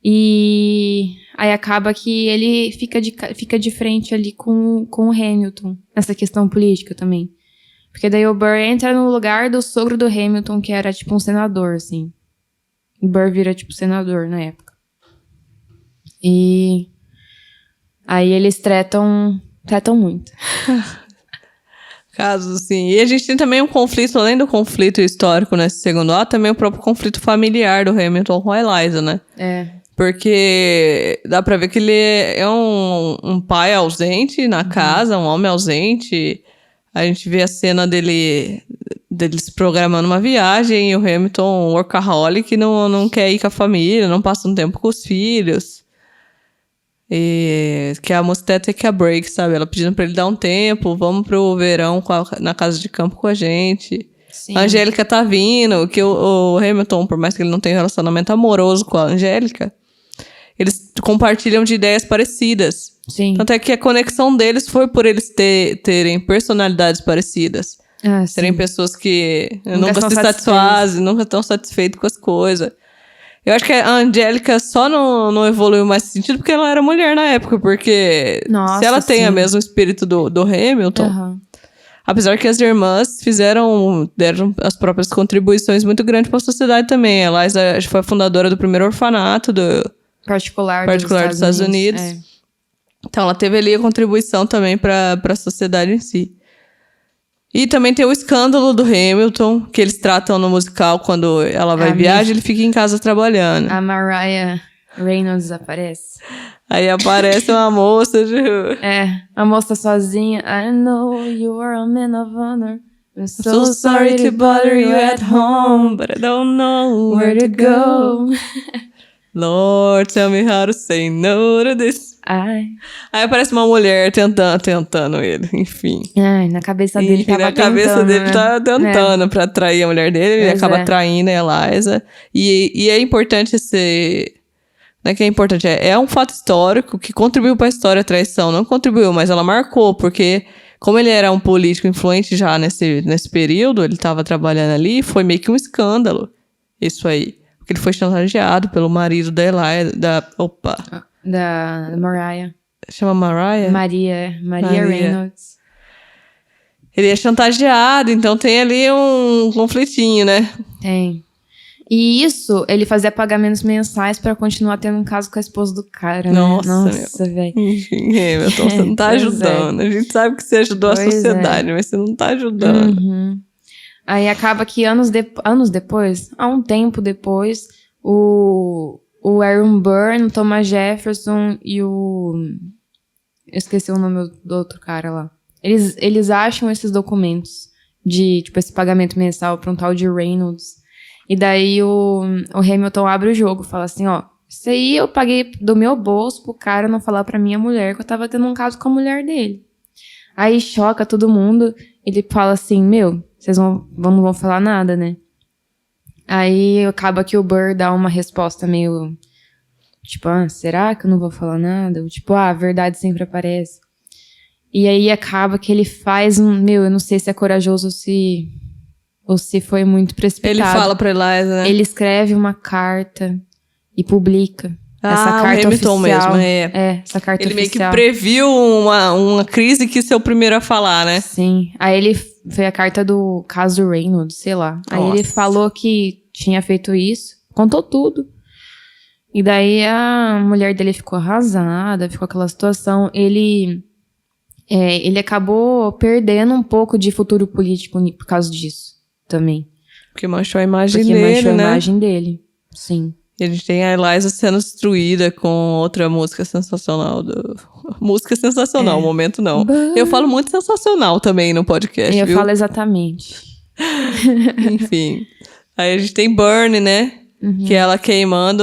E aí acaba que ele fica de frente ali com o Hamilton, nessa questão política também. Porque daí o Burr entra no lugar do sogro do Hamilton, que era tipo um senador, assim. O Burr vira tipo senador na época. E aí eles tretam muito. Casos assim. E a gente tem também um conflito, além do conflito histórico nesse segundo ato, também o próprio conflito familiar do Hamilton com a Eliza, né? Porque dá pra ver que ele é um pai ausente na casa, um homem ausente. A gente vê a cena dele se programando uma viagem e o Hamilton, workaholic, não quer ir com a família, não passa um tempo com os filhos. E que a música Take a Break, sabe? Ela pedindo pra ele dar um tempo, vamos pro verão na casa de campo com a gente. Sim. A Angélica tá vindo, que o Hamilton, por mais que ele não tenha um relacionamento amoroso com a Angélica, eles compartilham de ideias parecidas. Sim. Tanto é que a conexão deles foi por eles terem personalidades parecidas. Serem pessoas que nunca se satisfazem, nunca estão satisfeitos com as coisas. Eu acho que a Angélica só não evoluiu mais nesse sentido porque ela era mulher na época. Porque se ela tem o mesmo espírito do Hamilton... Apesar que as irmãs deram as próprias contribuições muito grandes para a sociedade também. A Eliza foi a fundadora do primeiro orfanato particular dos Estados Unidos. Então, ela teve ali a contribuição também para a sociedade em si. E também tem o escândalo do Hamilton, que eles tratam no musical quando ela vai viajar, ele fica em casa trabalhando. A Mariah Reynolds aparece. Aí aparece uma moça a moça sozinha. I know you are a man of honor. I'm so sorry to bother you at home, but I don't know where to go. Lord, tell me how to say no to this. Aí aparece uma mulher tentando ele, enfim. Na cabeça dele tava tentando. Na cabeça dele tá tentando pra atrair a mulher dele, ele acaba traindo a Eliza. E é importante não é que é importante, é um fato histórico que contribuiu pra história a traição. Não contribuiu, mas ela marcou, porque como ele era um político influente já nesse período, ele tava trabalhando ali, foi meio que um escândalo, isso aí. Porque ele foi chantageado pelo marido da Eliza, da Mariah. Chama Mariah? Maria Reynolds. Ele é chantageado, então tem ali um conflitinho, né? Tem. E isso, ele fazia pagamentos mensais pra continuar tendo um caso com a esposa do cara, né? Nossa, velho. Hamilton, você não tá ajudando. A gente sabe que você ajudou a sociedade, mas você não tá ajudando. Aí acaba que anos depois, há um tempo depois, o Aaron Burr, o Thomas Jefferson e eu esqueci o nome do outro cara lá. Eles acham esses documentos de, tipo, esse pagamento mensal pra um tal de Reynolds. E daí o Hamilton abre o jogo, fala assim, isso aí eu paguei do meu bolso pro cara não falar pra minha mulher que eu tava tendo um caso com a mulher dele. Aí choca todo mundo, ele fala assim, vocês não vão falar nada, né? Aí acaba que o Burr dá uma resposta meio, tipo, será que eu não vou falar nada? Tipo, a verdade sempre aparece. E aí acaba que ele faz eu não sei se é corajoso ou se foi muito precipitado. Ele fala pra Eliza, né? Ele escreve uma carta e publica. Essa carta Hamilton oficial. Mesmo, essa carta ele oficial. Ele meio que previu uma crise que ser o primeiro a falar, né? Sim. Aí foi a carta do caso Reynolds, sei lá. Aí ele falou que tinha feito isso, contou tudo. E daí a mulher dele ficou arrasada, ficou aquela situação. Ele acabou perdendo um pouco de futuro político por causa disso também. Porque manchou a imagem dele, né? A imagem dele, sim. E a gente tem a Eliza sendo destruída com outra música sensacional. Música sensacional, momento não. Eu falo muito sensacional também no podcast, Eu viu? falo exatamente. Enfim. Aí a gente tem Burn, né? Que é ela queimando...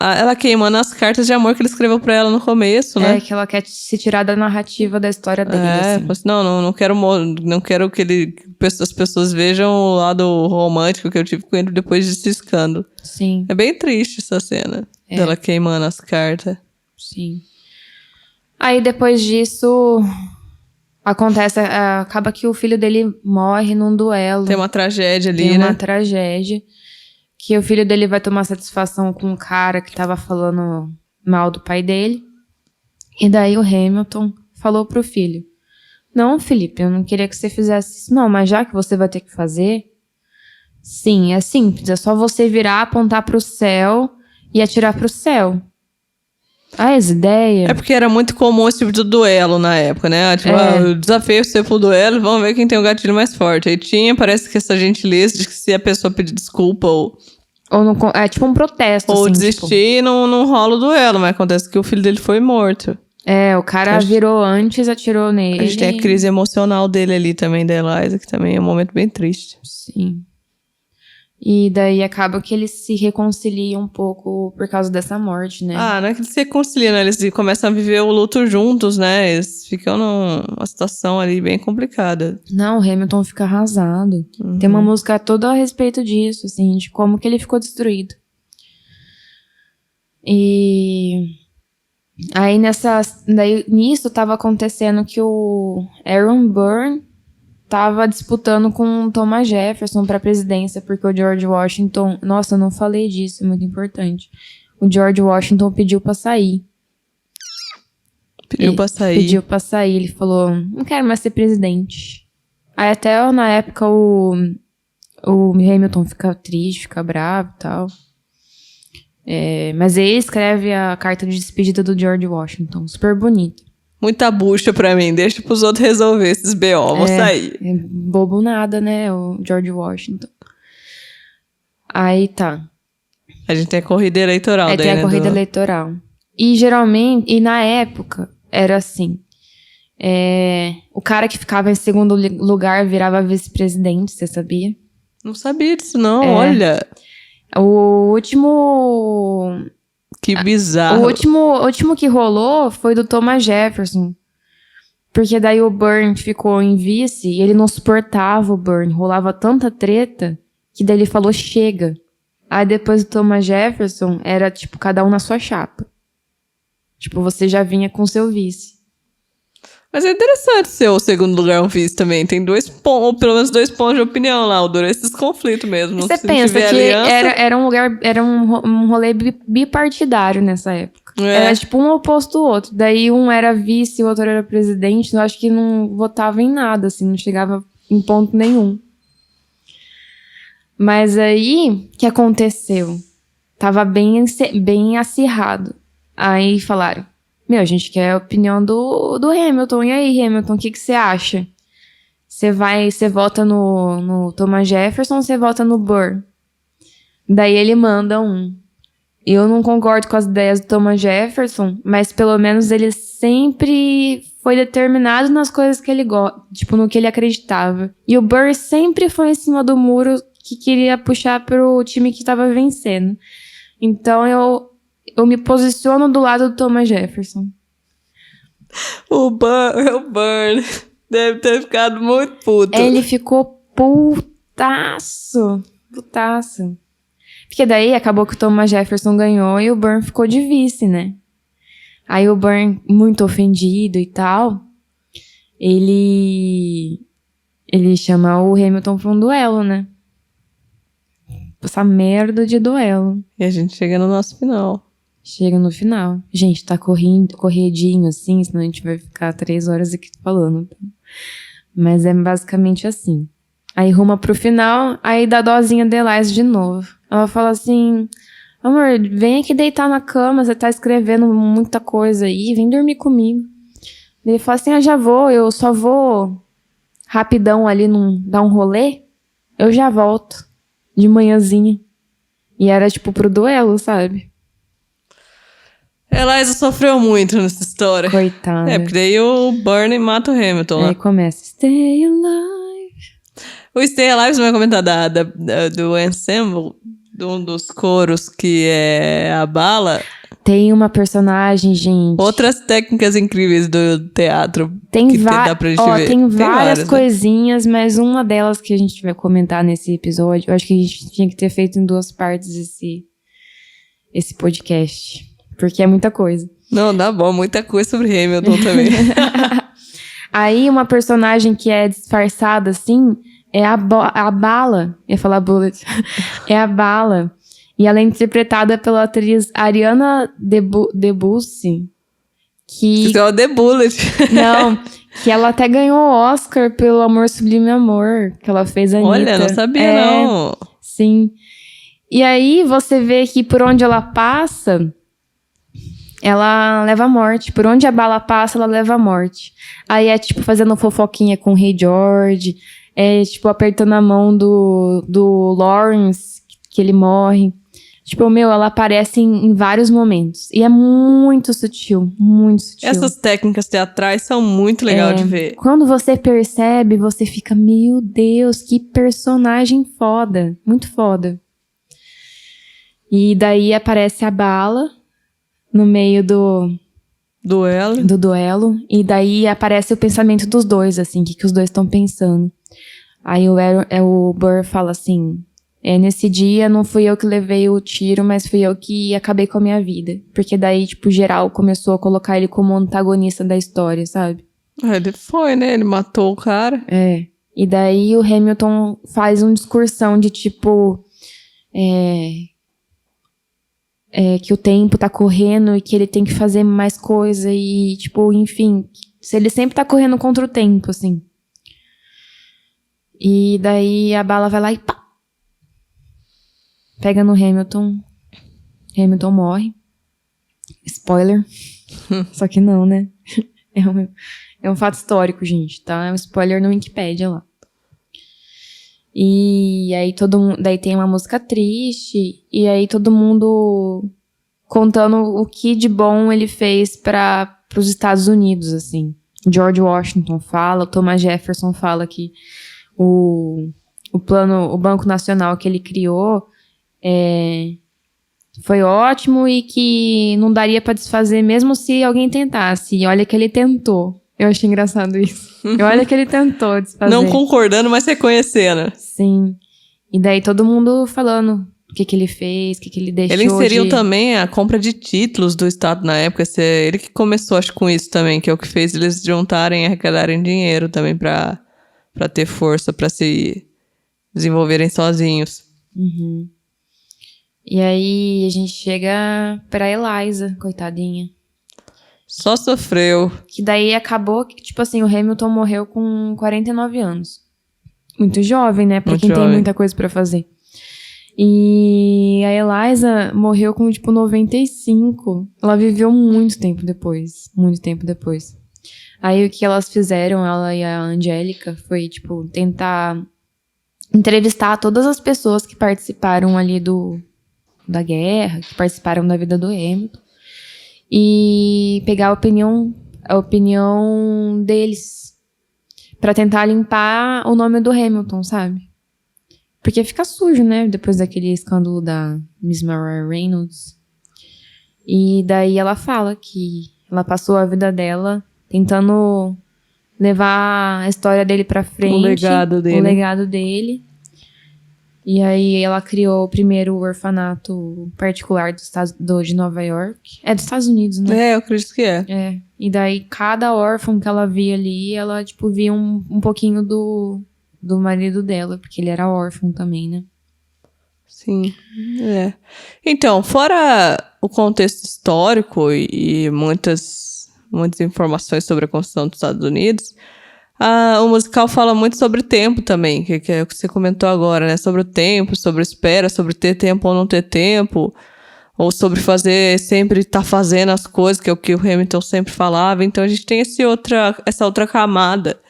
Ela queimando as cartas de amor que ele escreveu pra ela no começo, né? É, que ela quer se tirar da narrativa da história dele, assim. Falou assim, não quero que as pessoas vejam o lado romântico que eu tive com ele depois desse escândalo. Sim, É bem triste essa cena dela queimando as cartas. sim. Aí, depois disso, acaba que o filho dele morre num duelo. Tem uma tragédia ali, Tem né? uma tragédia. Que o filho dele vai tomar satisfação com um cara que tava falando mal do pai dele. E daí o Hamilton falou pro filho: não, Felipe, eu não queria que você fizesse isso não, mas já que você vai ter que fazer, sim, é simples, é só você virar, apontar pro céu e atirar pro céu. As ideias... É porque era muito comum esse tipo de duelo na época, né? Tipo, eu desafio você pro duelo, vamos ver quem tem o gatilho mais forte. Aí parece que essa gentileza de que se a pessoa pedir desculpa ou não, é tipo um protesto, ou assim, desistir, não rola o duelo, mas acontece que o filho dele foi morto. o cara virou antes, atirou nele. A gente tem a crise emocional dele ali também, da Eliza, que também é um momento bem triste. Sim. E daí acaba que eles se reconciliam um pouco por causa dessa morte, né? Não é que eles se reconciliam, né? Eles começam a viver o luto juntos, né? Eles ficam numa situação ali bem complicada. Não, o Hamilton fica arrasado. Tem uma música toda a respeito disso, assim, de como que ele ficou destruído. E aí nisso tava acontecendo que o Aaron Burr tava disputando com o Thomas Jefferson pra presidência, porque o George Washington... Nossa, eu não falei disso, é muito importante. O George Washington pediu pra sair. Pediu pra sair. Ele falou, não quero mais ser presidente. Aí até na época o Hamilton fica triste, fica bravo e tal. Mas ele escreve a carta de despedida do George Washington, super bonita. Muita bucha pra mim, deixa pros outros resolver esses B.O., vou sair. É bobo nada, né, o George Washington. Aí tá. A gente tem a corrida eleitoral daí, Tem a corrida eleitoral. E geralmente, na época, era assim. O cara que ficava em segundo lugar virava vice-presidente, você sabia? Não sabia disso, não, olha. O último... Que bizarro. O último que rolou foi do Thomas Jefferson. Porque daí o Burn ficou em vice e ele não suportava o Burn. Rolava tanta treta que daí ele falou, chega. Aí depois do Thomas Jefferson, era tipo, cada um na sua chapa. Tipo, você já vinha com seu vice. Mas é interessante ser o segundo lugar um vice também. Tem 2 pontos, ou pelo menos 2 pontos de opinião lá. Dura esses conflitos mesmo. Você pensa que era um lugar, era um rolê bipartidário nessa época. Era tipo um oposto do outro. Daí um era vice e o outro era presidente. Eu acho que não votava em nada, assim, não chegava em ponto nenhum. Mas aí, o que aconteceu? Tava bem acirrado. Aí falaram, a gente quer a opinião do Hamilton. E aí, Hamilton, o que você acha? Você vota no Thomas Jefferson ou você vota no Burr? Daí ele manda um. Eu não concordo com as ideias do Thomas Jefferson, mas pelo menos ele sempre foi determinado nas coisas que ele gosta, tipo, no que ele acreditava. E o Burr sempre foi em cima do muro que queria puxar pro time que tava vencendo. Então eu me posiciono do lado do Thomas Jefferson. O Burn deve ter ficado muito puto. Ele ficou putaço. Porque daí acabou que o Thomas Jefferson ganhou e o Burn ficou de vice, né? Aí o Burn, muito ofendido e tal, ele chama o Hamilton pra um duelo, né? Essa merda de duelo. E a gente chega no nosso final. Chega no final. Gente, tá corredinho assim, senão a gente vai ficar 3 horas aqui falando. Mas é basicamente assim. Aí ruma pro final, aí dá dozinha de Eliza de novo. Ela fala assim, amor, vem aqui deitar na cama, você tá escrevendo muita coisa aí, vem dormir comigo. Ele fala assim, já vou, eu só vou rapidão ali dar um rolê, eu já volto, de manhãzinha. E era, tipo, pro duelo, sabe? Eliza sofreu muito nessa história. Coitada. Porque daí o Bernie mata o Hamilton, Aí né? começa, stay alive. O Stay Alive, você vai comentar do ensemble, de um dos coros que é a bala. Tem uma personagem, gente. Outras técnicas incríveis do teatro Tem que dá pra gente ver. Tem várias várias, coisinhas, mas uma delas que a gente vai comentar nesse episódio, eu acho que a gente tinha que ter feito em 2 partes esse podcast. Porque é muita coisa. Não, dá bom. Muita coisa sobre Hamilton também. Aí, uma personagem que é disfarçada, assim, é a Bala. Eu ia falar Bullet. É a Bala. E ela é interpretada pela atriz Ariana DeBose. Isso é o The Bullet. Não, que ela até ganhou o Oscar pelo Amor Sublime Amor, que ela fez a Anitta. Olha, não sabia, não. Sim. E aí, você vê que por onde ela passa, ela leva a morte. Por onde a bala passa, ela leva a morte. Aí é, tipo, fazendo fofoquinha com o Rei George. É, tipo, apertando a mão do Lawrence, que ele morre. Tipo, ela aparece em vários momentos. E é muito sutil, muito sutil. Essas técnicas teatrais são muito legais de ver. Quando você percebe, você fica, meu Deus, que personagem foda. Muito foda. E daí aparece a bala no meio do duelo. E daí aparece o pensamento dos dois, assim, o que os dois estão pensando. Aí o Burr fala assim, nesse dia não fui eu que levei o tiro, mas fui eu que acabei com a minha vida. Porque daí, tipo, geral começou a colocar ele como antagonista da história, sabe? Ele foi, né? Ele matou o cara. E daí o Hamilton faz uma discursão de tipo... que o tempo tá correndo e que ele tem que fazer mais coisa e, tipo, enfim... Se ele sempre tá correndo contra o tempo, assim. E daí a bala vai lá e pá! Pega no Hamilton. Hamilton morre. Spoiler. Só que não, né? É um fato histórico, gente, tá? É um spoiler no Wikipedia lá. E aí daí tem uma música triste. E aí todo mundo contando o que de bom ele fez pros Estados Unidos, assim. George Washington fala, o Thomas Jefferson fala que o Banco Nacional que ele criou foi ótimo e que não daria pra desfazer mesmo se alguém tentasse. E olha que ele tentou. Eu achei engraçado isso. E olha que ele tentou desfazer. Não concordando, mas reconhecendo. Sim. E daí todo mundo falando o que ele fez, o que ele deixou. Ele inseriu também a compra de títulos do Estado na época. Ele que começou, acho, com isso também, que é o que fez eles juntarem e arrecadarem dinheiro também pra ter força, pra se desenvolverem sozinhos. Uhum. E aí a gente chega pra Eliza, coitadinha. Só sofreu. Que daí acabou que, tipo assim, o Hamilton morreu com 49 anos. Muito jovem, né? Pra quem tem muita coisa pra fazer. E a Eliza morreu com, tipo, 95. Ela viveu muito tempo depois. Muito tempo depois. Aí o que elas fizeram, ela e a Angélica, foi, tipo, tentar entrevistar todas as pessoas que participaram ali da guerra, que participaram da vida do Hamilton. E pegar a opinião deles pra tentar limpar o nome do Hamilton, sabe? Porque fica sujo, né? Depois daquele escândalo da Miss Mariah Reynolds. E daí ela fala que ela passou a vida dela tentando levar a história dele pra frente. O legado dele. E aí ela criou o primeiro orfanato particular de Nova York. É dos Estados Unidos, né? Eu acredito que é. E daí cada órfão que ela via ali, ela, tipo, via um pouquinho do marido dela, porque ele era órfão também, né? Sim. Então, fora o contexto histórico e muitas informações sobre a Constituição dos Estados Unidos, o musical fala muito sobre tempo também, que é o que você comentou agora, né? Sobre o tempo, sobre a espera, sobre ter tempo ou não ter tempo, ou sobre sempre estar fazendo as coisas, que é o que o Hamilton sempre falava. Então a gente tem essa outra camada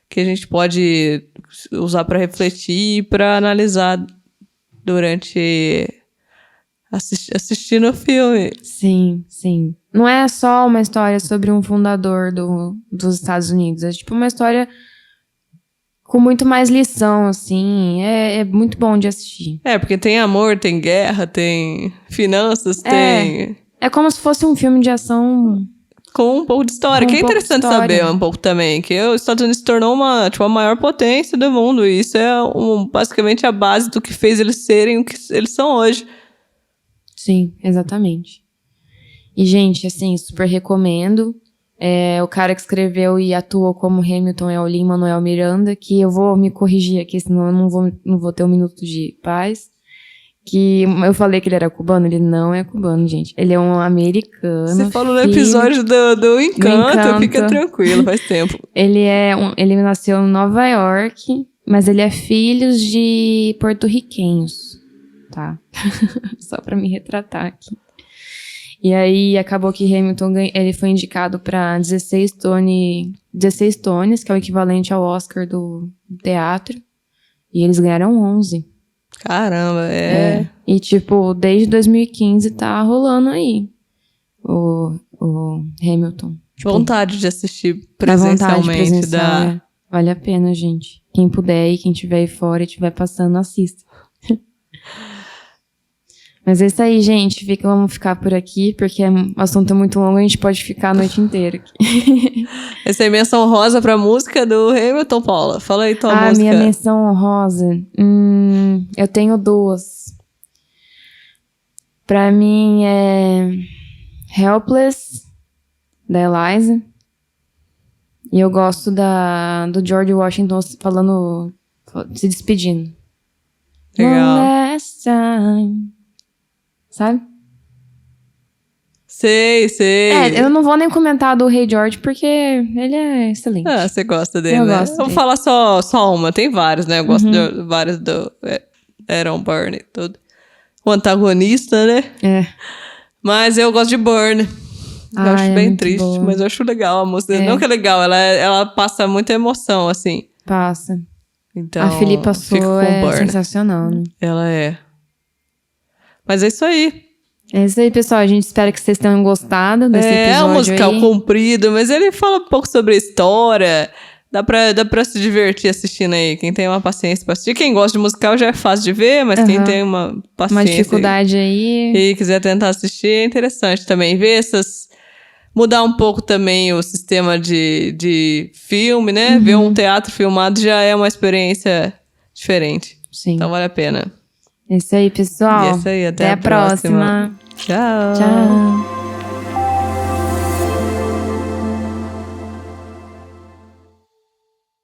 que a gente pode usar para refletir e para analisar durante assistindo o filme. Sim, sim. Não é só uma história sobre um fundador dos Estados Unidos. É tipo uma história com muito mais lição, assim. É muito bom de assistir. Porque tem amor, tem guerra, tem finanças, tem... É como se fosse um filme de ação... Com um pouco de história, que é interessante saber um pouco também, que os Estados Unidos se tornou a maior potência do mundo, e isso é basicamente a base do que fez eles serem o que eles são hoje. Sim, exatamente. E, gente, assim, super recomendo. O cara que escreveu e atuou como Hamilton é o Lin-Manuel Miranda, que eu vou me corrigir aqui, senão eu não vou ter um minuto de paz. Que eu falei que ele era cubano, ele não é cubano, gente. Ele é um americano. Você falou no episódio do Encanto, fica tranquilo, faz tempo. Ele nasceu em Nova York, mas ele é filho de porto-riquenhos, tá? Só pra me retratar aqui. E aí, acabou que Hamilton ele foi indicado pra 16 Tonys, que é o equivalente ao Oscar do teatro. E eles ganharam 11. Caramba, E, tipo, desde 2015 tá rolando aí o Hamilton. Tipo, vontade de assistir presencialmente. Vale a pena, gente. Quem puder e quem tiver aí fora e estiver passando, assista. Mas é isso aí, gente. Vamos ficar por aqui, porque o assunto é muito longo, a gente pode ficar a noite inteira aqui. Essa é menção honrosa pra música do Hamilton, Paula. Fala aí tua música. Minha menção honrosa? Eu tenho 2. Pra mim é Helpless, da Eliza. E eu gosto do George Washington se despedindo. Legal. One last time. Sabe? Sei. Eu não vou nem comentar do Rei George, porque ele é excelente. Você gosta dele, eu né? Gosto Vou dele. falar só uma. Tem vários, né? Eu gosto de vários do Aaron Burr e tudo. O antagonista, né? Mas eu gosto de Burn. Eu acho bem triste, boa. Mas eu acho legal a música. Não que é legal, ela passa muita emoção, assim. Passa. Então, a Filipa Sou é Burn. Sensacional, né? Ela é. Mas é isso aí. É isso aí, pessoal. A gente espera que vocês tenham gostado desse episódio. É um musical comprido, mas ele fala um pouco sobre a história. Dá pra se divertir assistindo aí. Quem tem uma paciência pra assistir. Quem gosta de musical já é fácil de ver, mas quem tem uma paciência... Uma dificuldade aí... E quiser tentar assistir, é interessante também. Ver mudar um pouco também o sistema de filme, né? Ver um teatro filmado já é uma experiência diferente. Sim. Então vale a pena. É isso aí, pessoal. É isso aí, até a próxima. Tchau. Tchau.